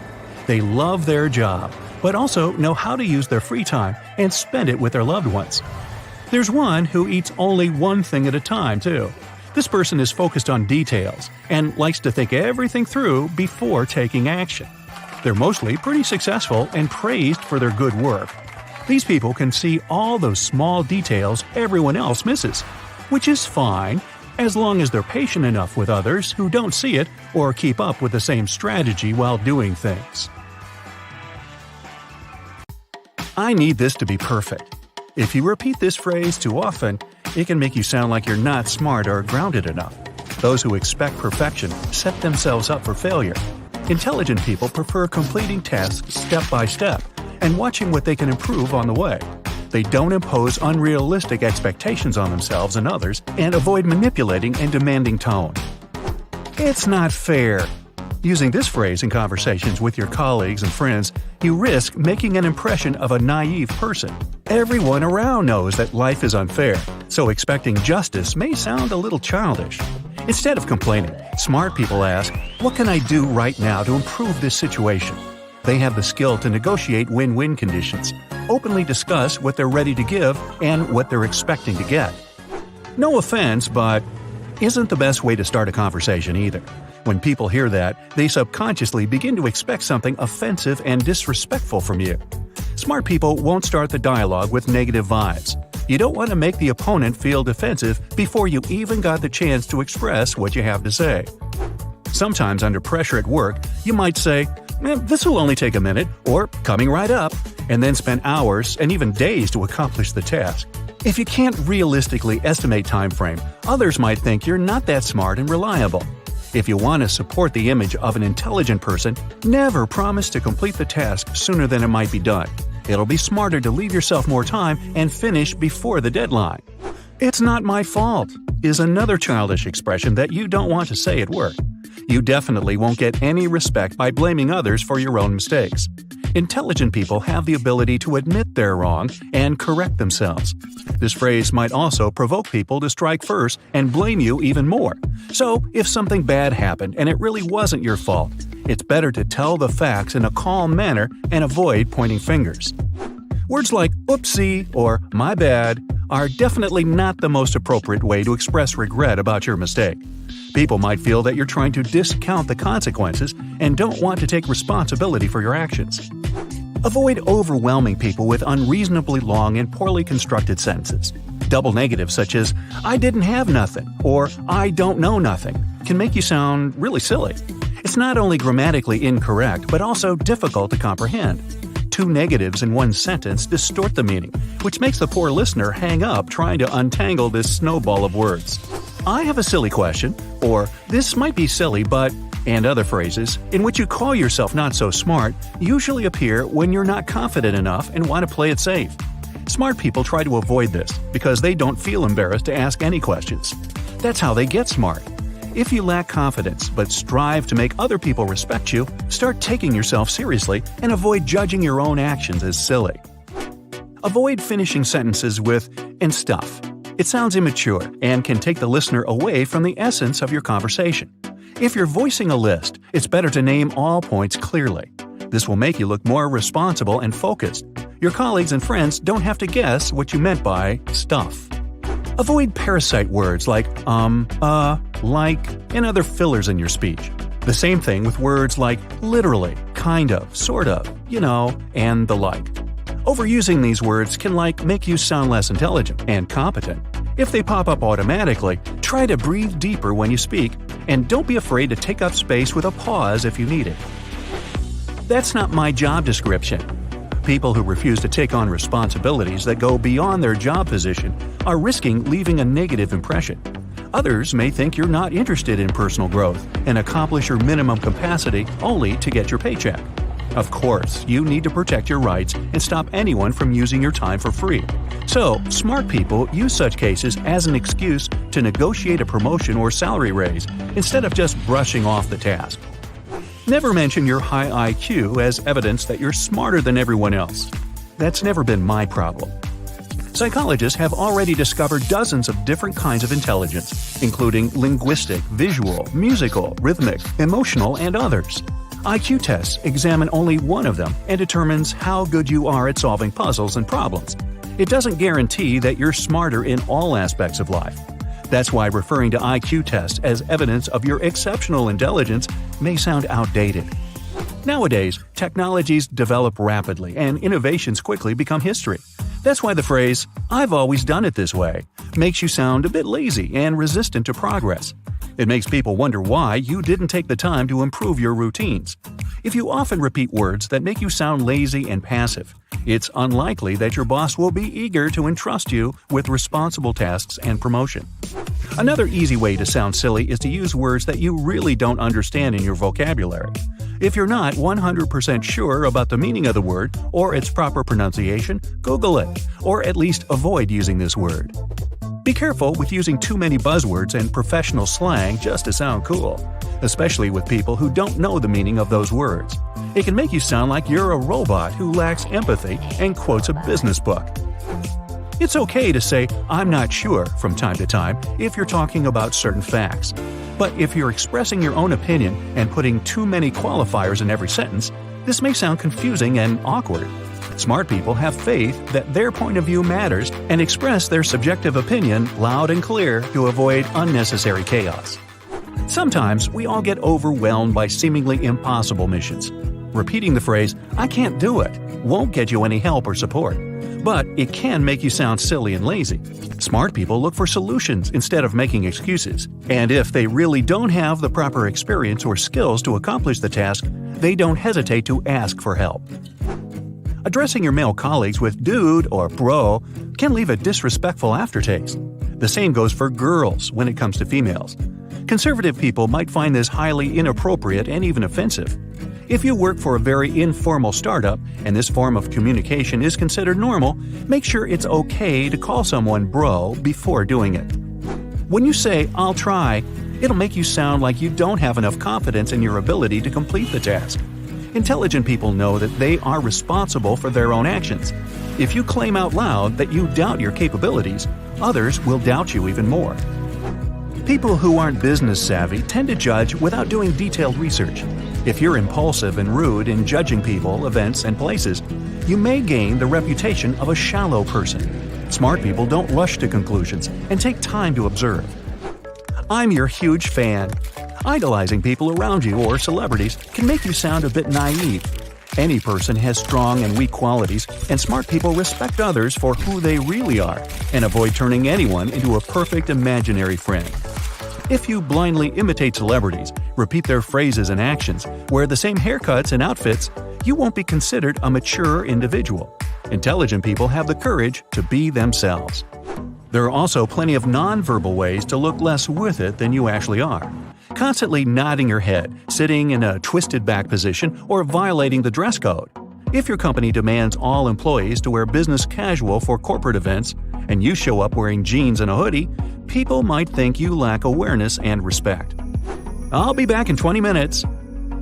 They love their job, but also know how to use their free time and spend it with their loved ones. There's one who eats only one thing at a time, too. This person is focused on details and likes to think everything through before taking action. They're mostly pretty successful and praised for their good work. These people can see all those small details everyone else misses, which is fine as long as they're patient enough with others who don't see it or keep up with the same strategy while doing things. I need this to be perfect. If you repeat this phrase too often, it can make you sound like you're not smart or grounded enough. Those who expect perfection set themselves up for failure. Intelligent people prefer completing tasks step by step and watching what they can improve on the way. They don't impose unrealistic expectations on themselves and others and avoid manipulating and demanding tone. It's not fair. Using this phrase in conversations with your colleagues and friends, you risk making an impression of a naive person. Everyone around knows that life is unfair, so expecting justice may sound a little childish. Instead of complaining, smart people ask, "What can I do right now to improve this situation?" They have the skill to negotiate win-win conditions, openly discuss what they're ready to give and what they're expecting to get. No offense, but isn't the best way to start a conversation either. When people hear that, they subconsciously begin to expect something offensive and disrespectful from you. Smart people won't start the dialogue with negative vibes. You don't want to make the opponent feel defensive before you even got the chance to express what you have to say. Sometimes under pressure at work, you might say, "This will only take a minute," or "coming right up," and then spend hours and even days to accomplish the task. If you can't realistically estimate time frame, others might think you're not that smart and reliable. If you want to support the image of an intelligent person, never promise to complete the task sooner than it might be done. It'll be smarter to leave yourself more time and finish before the deadline. "It's not my fault" is another childish expression that you don't want to say at work. You definitely won't get any respect by blaming others for your own mistakes. Intelligent people have the ability to admit they're wrong and correct themselves. This phrase might also provoke people to strike first and blame you even more. So, if something bad happened and it really wasn't your fault, it's better to tell the facts in a calm manner and avoid pointing fingers. Words like "oopsie" or "my bad" are definitely not the most appropriate way to express regret about your mistake. People might feel that you're trying to discount the consequences and don't want to take responsibility for your actions. Avoid overwhelming people with unreasonably long and poorly constructed sentences. Double negatives such as "I didn't have nothing" or "I don't know nothing" can make you sound really silly. It's not only grammatically incorrect, but also difficult to comprehend. Two negatives in one sentence distort the meaning, which makes the poor listener hang up trying to untangle this snowball of words. "I have a silly question," or "This might be silly, but," and other phrases in which you call yourself not so smart usually appear when you're not confident enough and want to play it safe. Smart people try to avoid this because they don't feel embarrassed to ask any questions. That's how they get smart. If you lack confidence but strive to make other people respect you, start taking yourself seriously and avoid judging your own actions as silly. Avoid finishing sentences with "and stuff." It sounds immature and can take the listener away from the essence of your conversation. If you're voicing a list, it's better to name all points clearly. This will make you look more responsible and focused. Your colleagues and friends don't have to guess what you meant by stuff. Avoid parasite words like like, and other fillers in your speech. The same thing with words like literally, kind of, sort of, and the like. Overusing these words can make you sound less intelligent and competent. If they pop up automatically, try to breathe deeper when you speak, and don't be afraid to take up space with a pause if you need it. That's not my job description. People who refuse to take on responsibilities that go beyond their job position are risking leaving a negative impression. Others may think you're not interested in personal growth and accomplish your minimum capacity only to get your paycheck. Of course, you need to protect your rights and stop anyone from using your time for free. So, smart people use such cases as an excuse to negotiate a promotion or salary raise instead of just brushing off the task. Never mention your high IQ as evidence that you're smarter than everyone else. That's never been my problem. Psychologists have already discovered dozens of different kinds of intelligence, including linguistic, visual, musical, rhythmic, emotional, and others. IQ tests examine only one of them and determines how good you are at solving puzzles and problems. It doesn't guarantee that you're smarter in all aspects of life. That's why referring to IQ tests as evidence of your exceptional intelligence may sound outdated. Nowadays, technologies develop rapidly and innovations quickly become history. That's why the phrase, "I've always done it this way," makes you sound a bit lazy and resistant to progress. It makes people wonder why you didn't take the time to improve your routines. If you often repeat words that make you sound lazy and passive, it's unlikely that your boss will be eager to entrust you with responsible tasks and promotion. Another easy way to sound silly is to use words that you really don't understand in your vocabulary. If you're not 100% sure about the meaning of the word or its proper pronunciation, Google it, or at least avoid using this word. Be careful with using too many buzzwords and professional slang just to sound cool, especially with people who don't know the meaning of those words. It can make you sound like you're a robot who lacks empathy and quotes a business book. It's okay to say, "I'm not sure," from time to time if you're talking about certain facts. But if you're expressing your own opinion and putting too many qualifiers in every sentence, this may sound confusing and awkward. Smart people have faith that their point of view matters and express their subjective opinion loud and clear to avoid unnecessary chaos. Sometimes we all get overwhelmed by seemingly impossible missions. Repeating the phrase, "I can't do it," won't get you any help or support. But it can make you sound silly and lazy. Smart people look for solutions instead of making excuses. And if they really don't have the proper experience or skills to accomplish the task, they don't hesitate to ask for help. Addressing your male colleagues with dude or bro can leave a disrespectful aftertaste. The same goes for girls when it comes to females. Conservative people might find this highly inappropriate and even offensive. If you work for a very informal startup and this form of communication is considered normal, make sure it's okay to call someone bro before doing it. When you say, "I'll try," it'll make you sound like you don't have enough confidence in your ability to complete the task. Intelligent people know that they are responsible for their own actions. If you claim out loud that you doubt your capabilities, others will doubt you even more. People who aren't business savvy tend to judge without doing detailed research. If you're impulsive and rude in judging people, events, and places, you may gain the reputation of a shallow person. Smart people don't rush to conclusions and take time to observe. I'm your huge fan. Idolizing people around you or celebrities can make you sound a bit naive. Any person has strong and weak qualities, and smart people respect others for who they really are and avoid turning anyone into a perfect imaginary friend. If you blindly imitate celebrities, repeat their phrases and actions, wear the same haircuts and outfits, you won't be considered a mature individual. Intelligent people have the courage to be themselves. There are also plenty of nonverbal ways to look less with it than you actually are. Constantly nodding your head, sitting in a twisted back position, or violating the dress code. If your company demands all employees to wear business casual for corporate events, and you show up wearing jeans and a hoodie, people might think you lack awareness and respect. I'll be back in 20 minutes.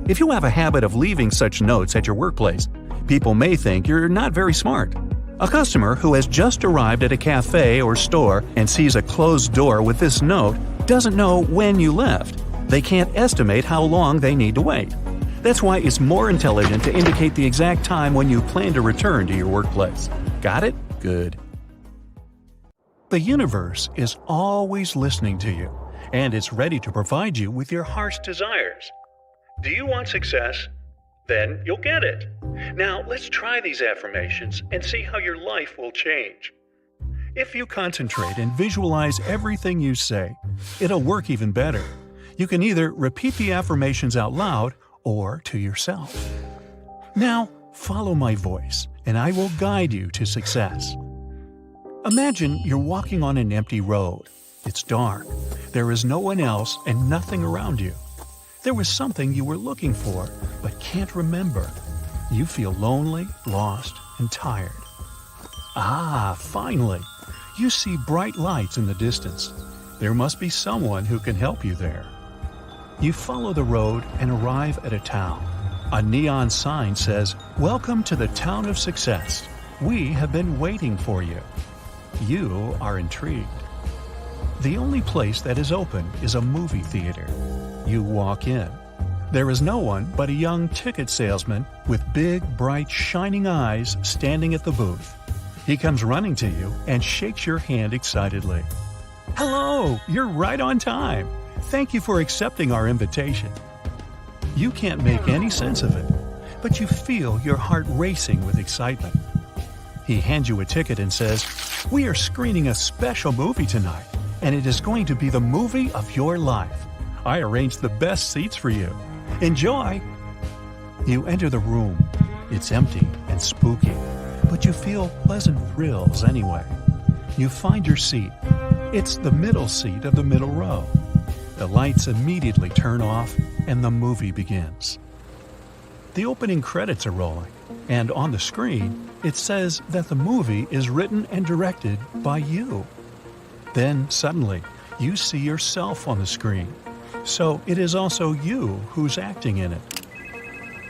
If you have a habit of leaving such notes at your workplace, people may think you're not very smart. A customer who has just arrived at a cafe or store and sees a closed door with this note doesn't know when you left. They can't estimate how long they need to wait. That's why it's more intelligent to indicate the exact time when you plan to return to your workplace. Got it? Good. The universe is always listening to you, and it's ready to provide you with your heart's desires. Do you want success? Then you'll get it. Now, let's try these affirmations and see how your life will change. If you concentrate and visualize everything you say, it'll work even better. You can either repeat the affirmations out loud or to yourself. Now, follow my voice, and I will guide you to success. Imagine you're walking on an empty road. It's dark. There is no one else and nothing around you. There was something you were looking for, but can't remember. You feel lonely, lost, and tired. Ah, finally! You see bright lights in the distance. There must be someone who can help you there. You follow the road and arrive at a town. A neon sign says, "Welcome to the town of success. We have been waiting for you." You are intrigued. The only place that is open is a movie theater. You walk in. There is no one but a young ticket salesman with big, bright, shining eyes standing at the booth. He comes running to you and shakes your hand excitedly. "Hello, you're right on time. Thank you for accepting our invitation." You can't make any sense of it, but you feel your heart racing with excitement. He hands you a ticket and says, "We are screening a special movie tonight, and it is going to be the movie of your life. I arranged the best seats for you. Enjoy!" You enter the room. It's empty and spooky, but you feel pleasant thrills anyway. You find your seat. It's the middle seat of the middle row. The lights immediately turn off, and the movie begins. The opening credits are rolling, and on the screen, it says that the movie is written and directed by you. Then, suddenly, you see yourself on the screen. So it is also you who's acting in it.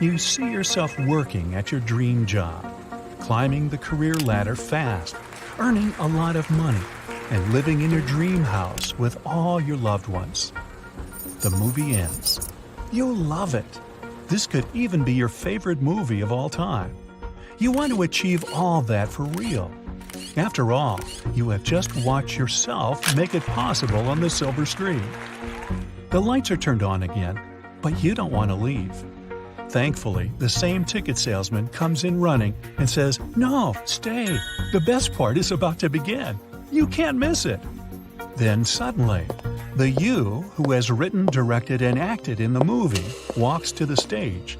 You see yourself working at your dream job, climbing the career ladder fast, earning a lot of money, and living in your dream house with all your loved ones. The movie ends. You'll love it. This could even be your favorite movie of all time. You want to achieve all that for real. After all, you have just watched yourself make it possible on the silver screen. The lights are turned on again, but you don't want to leave. Thankfully, the same ticket salesman comes in running and says, "No, stay. The best part is about to begin. You can't miss it." Then suddenly, the you who has written, directed, and acted in the movie walks to the stage.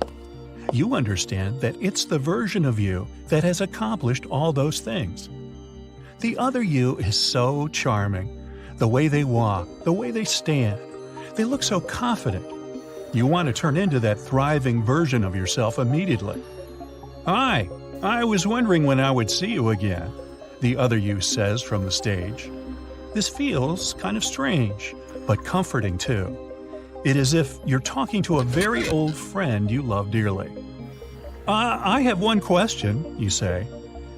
You understand that it's the version of you that has accomplished all those things. The other you is so charming. The way they walk, the way they stand. They look so confident. You want to turn into that thriving version of yourself immediately. "Hi, I was wondering when I would see you again," the other you says from the stage. This feels kind of strange, but comforting too. It is as if you're talking to a very old friend you love dearly. I have one question," you say.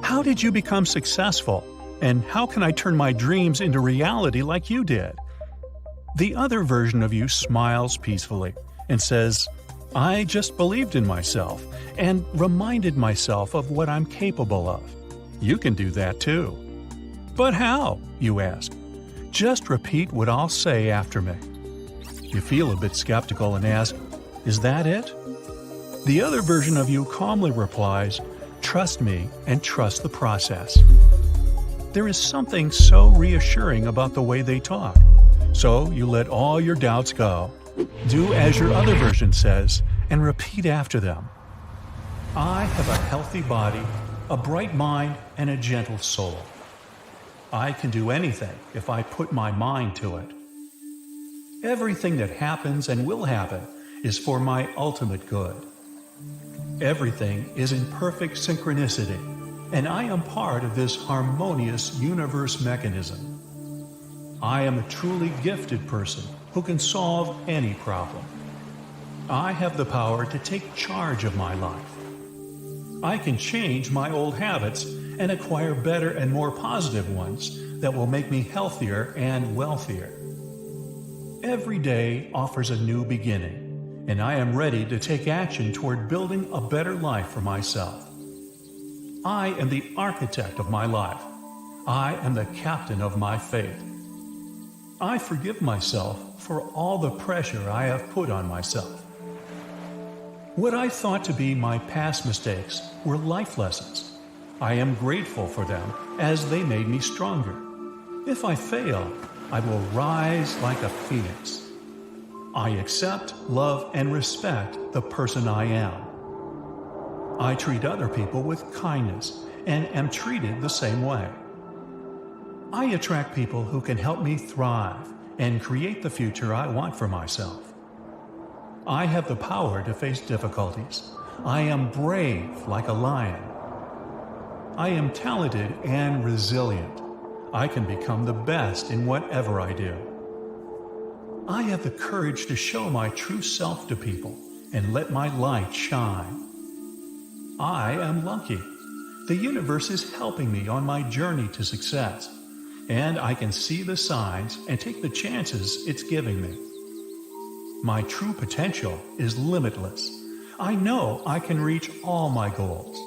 "How did you become successful? And how can I turn my dreams into reality like you did?" The other version of you smiles peacefully and says, "I just believed in myself and reminded myself of what I'm capable of. You can do that too." "But how?" you ask. "Just repeat what I'll say after me." You feel a bit skeptical and ask, "Is that it?" The other version of you calmly replies, "Trust me and trust the process." There is something so reassuring about the way they talk. So you let all your doubts go. Do as your other version says and repeat after them. "I have a healthy body, a bright mind, and a gentle soul. I can do anything if I put my mind to it. Everything that happens and will happen is for my ultimate good. Everything is in perfect synchronicity, and I am part of this harmonious universe mechanism. I am a truly gifted person who can solve any problem. I have the power to take charge of my life. I can change my old habits and acquire better and more positive ones that will make me healthier and wealthier. Every day offers a new beginning, and I am ready to take action toward building a better life for myself. I am the architect of my life. I am the captain of my fate. I forgive myself for all the pressure I have put on myself. What I thought to be my past mistakes were life lessons. I am grateful for them as they made me stronger. If I fail, I will rise like a phoenix. I accept, love, and respect the person I am. I treat other people with kindness and am treated the same way. I attract people who can help me thrive and create the future I want for myself. I have the power to face difficulties. I am brave like a lion. I am talented and resilient. I can become the best in whatever I do. I have the courage to show my true self to people and let my light shine. I am lucky. The universe is helping me on my journey to success, and I can see the signs and take the chances it's giving me. My true potential is limitless. I know I can reach all my goals,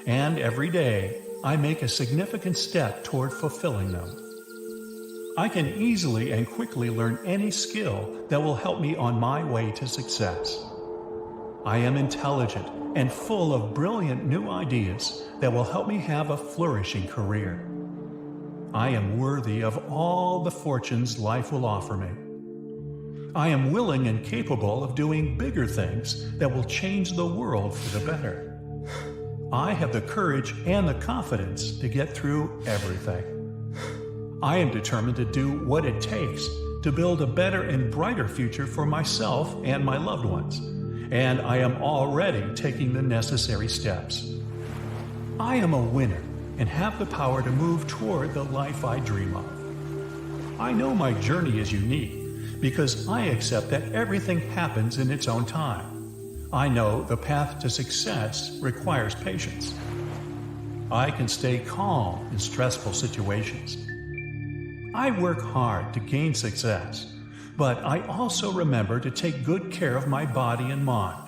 and every day I make a significant step toward fulfilling them. I can easily and quickly learn any skill that will help me on my way to success. I am intelligent and full of brilliant new ideas that will help me have a flourishing career. I am worthy of all the fortunes life will offer me. I am willing and capable of doing bigger things that will change the world for the better. I have the courage and the confidence to get through everything. I am determined to do what it takes to build a better and brighter future for myself and my loved ones, and I am already taking the necessary steps. I am a winner and have the power to move toward the life I dream of. I know my journey is unique because I accept that everything happens in its own time. I know the path to success requires patience. I can stay calm in stressful situations. I work hard to gain success, but I also remember to take good care of my body and mind.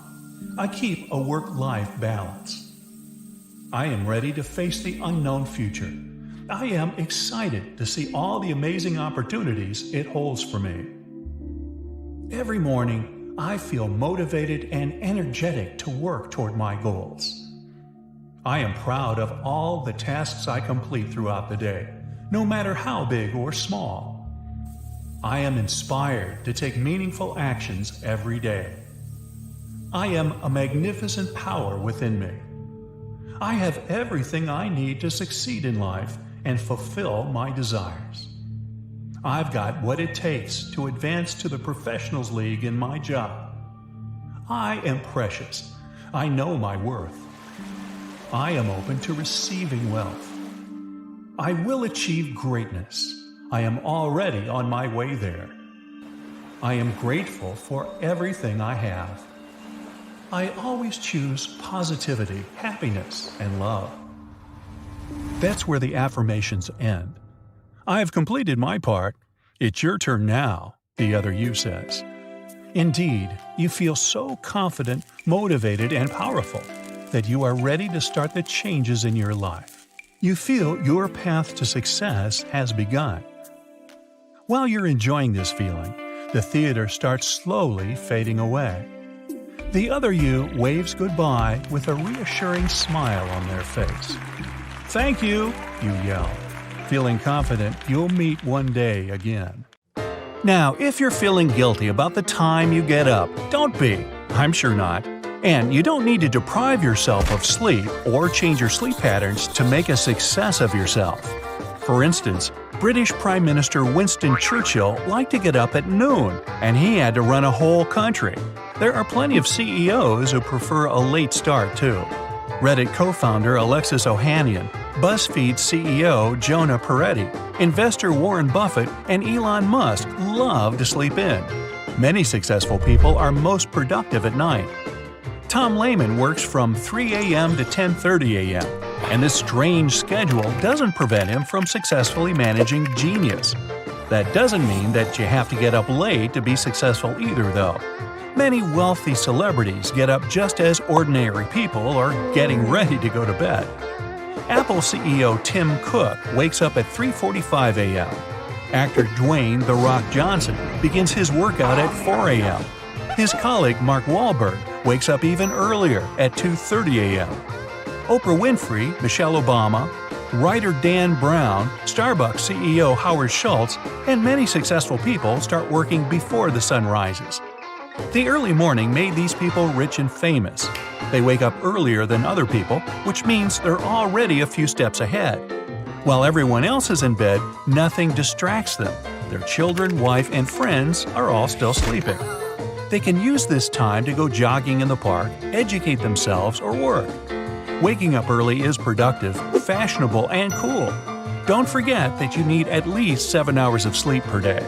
I keep a work-life balance. I am ready to face the unknown future. I am excited to see all the amazing opportunities it holds for me. Every morning, I feel motivated and energetic to work toward my goals. I am proud of all the tasks I complete throughout the day, no matter how big or small. I am inspired to take meaningful actions every day. I am a magnificent power within me. I have everything I need to succeed in life and fulfill my desires. I've got what it takes to advance to the professionals league in my job. I am precious. I know my worth. I am open to receiving wealth. I will achieve greatness. I am already on my way there. I am grateful for everything I have. I always choose positivity, happiness, and love. That's where the affirmations end. I have completed my part. It's your turn now, the other you says. Indeed, you feel so confident, motivated, and powerful that you are ready to start the changes in your life. You feel your path to success has begun. While you're enjoying this feeling, the theater starts slowly fading away. The other you waves goodbye with a reassuring smile on their face. "Thank you," you yell, feeling confident you'll meet one day again. Now, if you're feeling guilty about the time you get up, don't be. I'm sure not. And you don't need to deprive yourself of sleep or change your sleep patterns to make a success of yourself. For instance, British Prime Minister Winston Churchill liked to get up at noon, and he had to run a whole country. There are plenty of CEOs who prefer a late start, too. Reddit co-founder Alexis Ohanian, BuzzFeed CEO Jonah Peretti, investor Warren Buffett, and Elon Musk love to sleep in. Many successful people are most productive at night. Tom Lehman works from 3 a.m. to 10:30 a.m., and this strange schedule doesn't prevent him from successfully managing genius. That doesn't mean that you have to get up late to be successful either, though. Many wealthy celebrities get up just as ordinary people are getting ready to go to bed. Apple CEO Tim Cook wakes up at 3:45 a.m. Actor Dwayne "The Rock" Johnson begins his workout at 4 a.m. His colleague Mark Wahlberg wakes up even earlier at 2:30 a.m. Oprah Winfrey, Michelle Obama, writer Dan Brown, Starbucks CEO Howard Schultz, and many successful people start working before the sun rises. The early morning made these people rich and famous. They wake up earlier than other people, which means they're already a few steps ahead. While everyone else is in bed, nothing distracts them. Their children, wife, and friends are all still sleeping. They can use this time to go jogging in the park, educate themselves, or work. Waking up early is productive, fashionable, and cool. Don't forget that you need at least 7 hours of sleep per day.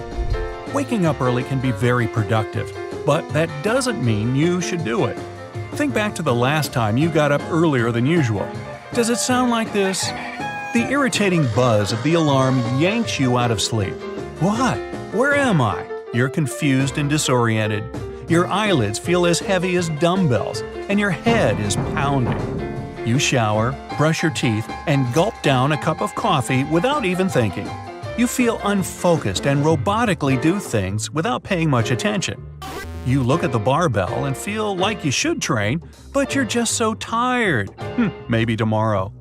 Waking up early can be very productive, but that doesn't mean you should do it. Think back to the last time you got up earlier than usual. Does it sound like this? The irritating buzz of the alarm yanks you out of sleep. What? Where am I? You're confused and disoriented. Your eyelids feel as heavy as dumbbells, and your head is pounding. You shower, brush your teeth, and gulp down a cup of coffee without even thinking. You feel unfocused and robotically do things without paying much attention. You look at the barbell and feel like you should train, but you're just so tired. Maybe tomorrow.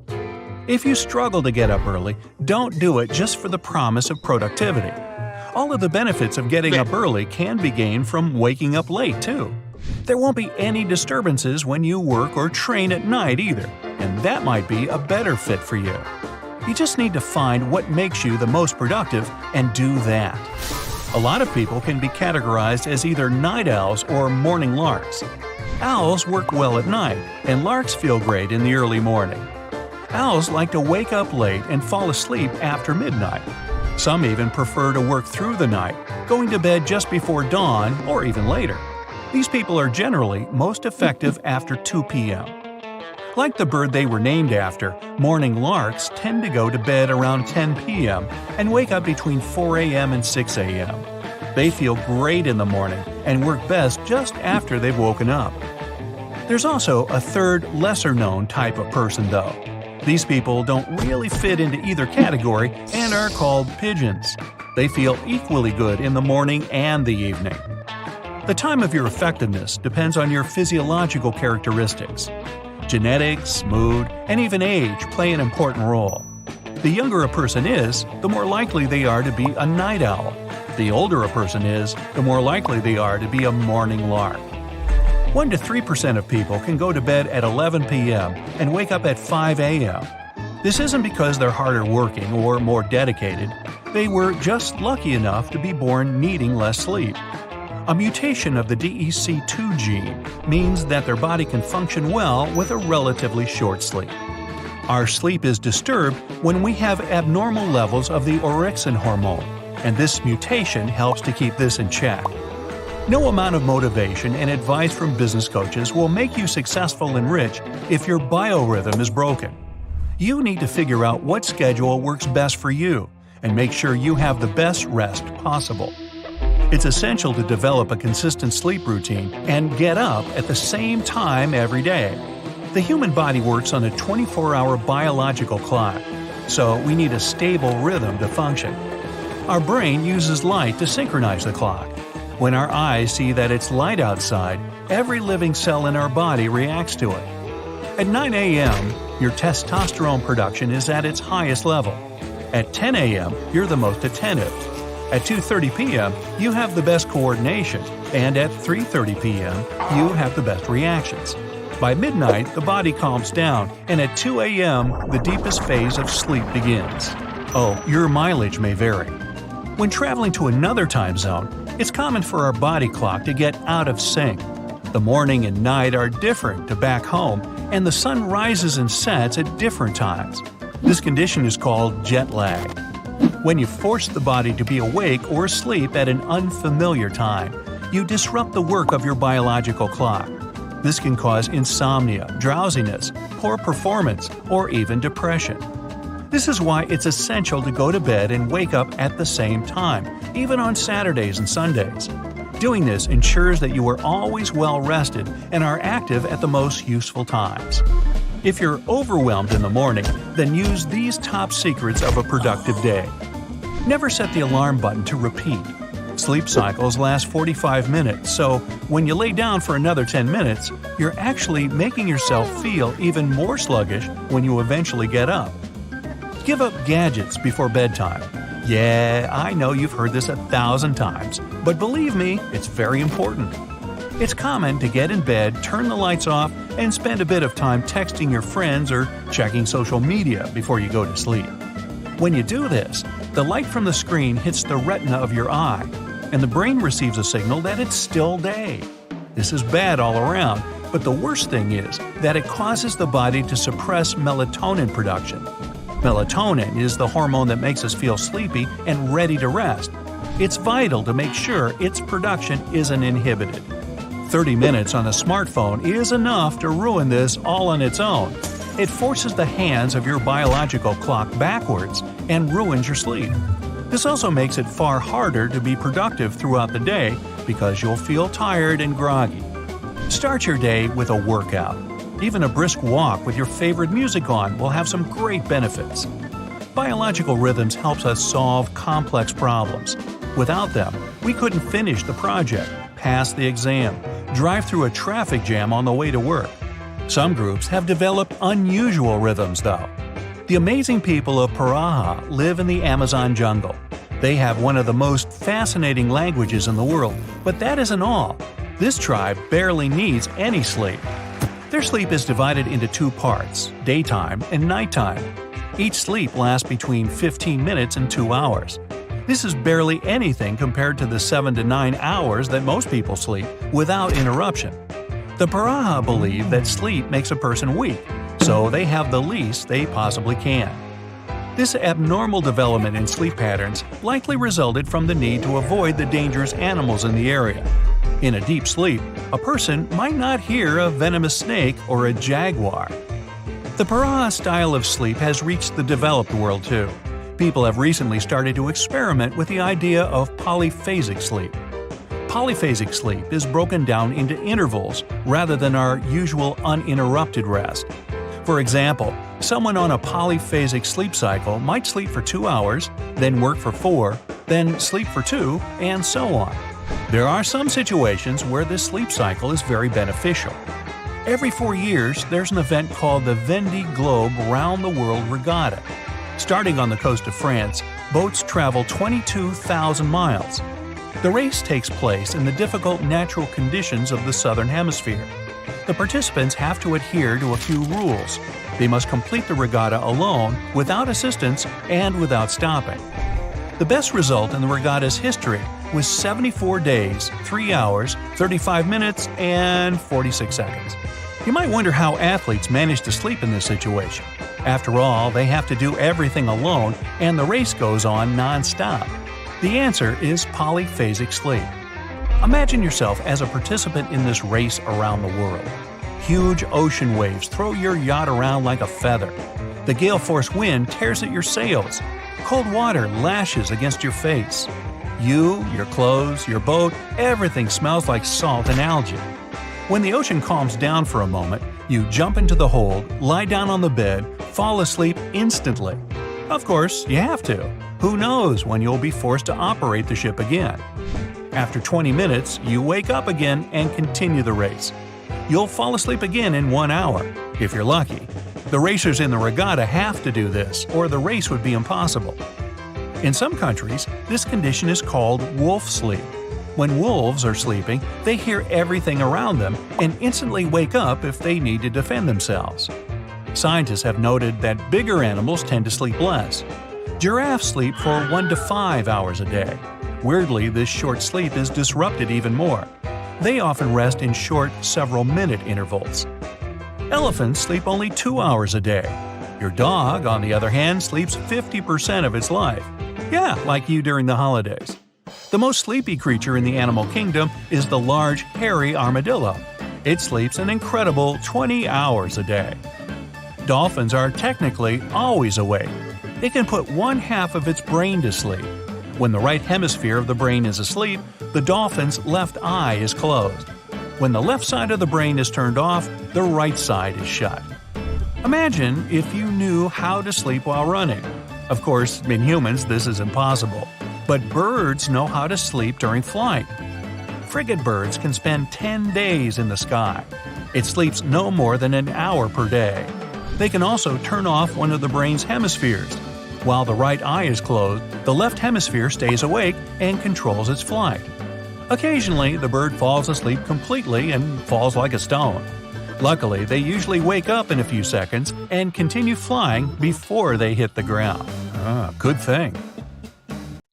If you struggle to get up early, don't do it just for the promise of productivity. All of the benefits of getting up early can be gained from waking up late, too. There won't be any disturbances when you work or train at night either, and that might be a better fit for you. You just need to find what makes you the most productive and do that. A lot of people can be categorized as either night owls or morning larks. Owls work well at night, and larks feel great in the early morning. Owls like to wake up late and fall asleep after midnight. Some even prefer to work through the night, going to bed just before dawn or even later. These people are generally most effective after 2 p.m. Like the bird they were named after, morning larks tend to go to bed around 10 p.m. and wake up between 4 a.m. and 6 a.m. They feel great in the morning and work best just after they've woken up. There's also a third, lesser-known type of person, though. These people don't really fit into either category and are called pigeons. They feel equally good in the morning and the evening. The time of your effectiveness depends on your physiological characteristics. Genetics, mood, and even age play an important role. The younger a person is, the more likely they are to be a night owl. The older a person is, the more likely they are to be a morning lark. 1 to 3% of people can go to bed at 11 p.m. and wake up at 5 a.m. This isn't because they're harder working or more dedicated. They were just lucky enough to be born needing less sleep. A mutation of the DEC2 gene means that their body can function well with a relatively short sleep. Our sleep is disturbed when we have abnormal levels of the orexin hormone, and this mutation helps to keep this in check. No amount of motivation and advice from business coaches will make you successful and rich if your biorhythm is broken. You need to figure out what schedule works best for you and make sure you have the best rest possible. It's essential to develop a consistent sleep routine and get up at the same time every day. The human body works on a 24-hour biological clock, so we need a stable rhythm to function. Our brain uses light to synchronize the clock. When our eyes see that it's light outside, every living cell in our body reacts to it. At 9 a.m., your testosterone production is at its highest level. At 10 a.m., you're the most attentive. At 2:30 p.m., you have the best coordination, and at 3:30 p.m., you have the best reactions. By midnight, the body calms down, and at 2 a.m., the deepest phase of sleep begins. Oh, your mileage may vary. When traveling to another time zone, it's common for our body clock to get out of sync. The morning and night are different to back home, and the sun rises and sets at different times. This condition is called jet lag. When you force the body to be awake or asleep at an unfamiliar time, you disrupt the work of your biological clock. This can cause insomnia, drowsiness, poor performance, or even depression. This is why it's essential to go to bed and wake up at the same time, even on Saturdays and Sundays. Doing this ensures that you are always well rested and are active at the most useful times. If you're overwhelmed in the morning, then use these top secrets of a productive day. Never set the alarm button to repeat. Sleep cycles last 45 minutes, so when you lay down for another 10 minutes, you're actually making yourself feel even more sluggish when you eventually get up. Give up gadgets before bedtime. Yeah, I know you've heard this 1,000 times, but believe me, it's very important. It's common to get in bed, turn the lights off, and spend a bit of time texting your friends or checking social media before you go to sleep. When you do this, the light from the screen hits the retina of your eye, and the brain receives a signal that it's still day. This is bad all around, but the worst thing is that it causes the body to suppress melatonin production. Melatonin is the hormone that makes us feel sleepy and ready to rest. It's vital to make sure its production isn't inhibited. 30 minutes on a smartphone is enough to ruin this all on its own. It forces the hands of your biological clock backwards and ruins your sleep. This also makes it far harder to be productive throughout the day because you'll feel tired and groggy. Start your day with a workout. Even a brisk walk with your favorite music on will have some great benefits. Biological rhythms helps us solve complex problems. Without them, we couldn't finish the project, pass the exam, drive through a traffic jam on the way to work. Some groups have developed unusual rhythms, though. The amazing people of Paraha live in the Amazon jungle. They have one of the most fascinating languages in the world, but that isn't all. This tribe barely needs any sleep. Their sleep is divided into two parts, daytime and nighttime. Each sleep lasts between 15 minutes and 2 hours. This is barely anything compared to the 7 to 9 hours that most people sleep without interruption. The Paraha believe that sleep makes a person weak, so they have the least they possibly can. This abnormal development in sleep patterns likely resulted from the need to avoid the dangerous animals in the area. In a deep sleep, a person might not hear a venomous snake or a jaguar. The Paraha style of sleep has reached the developed world too. People have recently started to experiment with the idea of polyphasic sleep. Polyphasic sleep is broken down into intervals rather than our usual uninterrupted rest. For example, someone on a polyphasic sleep cycle might sleep for 2 hours, then work for 4, then sleep for 2, and so on. There are some situations where this sleep cycle is very beneficial. Every 4 years, there's an event called the Vendée Globe Round the World Regatta. Starting on the coast of France, boats travel 22,000 miles. The race takes place in the difficult natural conditions of the southern hemisphere. The participants have to adhere to a few rules. They must complete the regatta alone, without assistance, and without stopping. The best result in the regatta's history was 74 days, 3 hours, 35 minutes, and 46 seconds. You might wonder how athletes manage to sleep in this situation. After all, they have to do everything alone, and the race goes on non-stop. The answer is polyphasic sleep. Imagine yourself as a participant in this race around the world. Huge ocean waves throw your yacht around like a feather. The gale-force wind tears at your sails. Cold water lashes against your face. You, your clothes, your boat, everything smells like salt and algae. When the ocean calms down for a moment, you jump into the hold, lie down on the bed, fall asleep instantly. Of course, you have to. Who knows when you'll be forced to operate the ship again? After 20 minutes, you wake up again and continue the race. You'll fall asleep again in 1 hour, if you're lucky. The racers in the regatta have to do this, or the race would be impossible. In some countries, this condition is called wolf sleep. When wolves are sleeping, they hear everything around them and instantly wake up if they need to defend themselves. Scientists have noted that bigger animals tend to sleep less. Giraffes sleep for 1 to 5 hours a day. Weirdly, this short sleep is disrupted even more. They often rest in short, several-minute intervals. Elephants sleep only 2 hours a day. Your dog, on the other hand, sleeps 50% of its life. Yeah, like you during the holidays. The most sleepy creature in the animal kingdom is the large, hairy armadillo. It sleeps an incredible 20 hours a day. Dolphins are technically always awake. It can put 1/2 of its brain to sleep. When the right hemisphere of the brain is asleep, the dolphin's left eye is closed. When the left side of the brain is turned off, the right side is shut. Imagine if you knew how to sleep while running. Of course, in humans this is impossible. But birds know how to sleep during flight. Frigate birds can spend 10 days in the sky. It sleeps no more than an hour per day. They can also turn off one of the brain's hemispheres. While the right eye is closed, the left hemisphere stays awake and controls its flight. Occasionally, the bird falls asleep completely and falls like a stone. Luckily, they usually wake up in a few seconds and continue flying before they hit the ground. Good thing.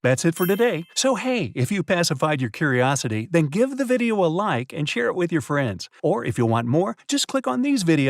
That's it for today. So hey, if you pacified your curiosity, then give the video a like and share it with your friends. Or if you want more, just click on these videos.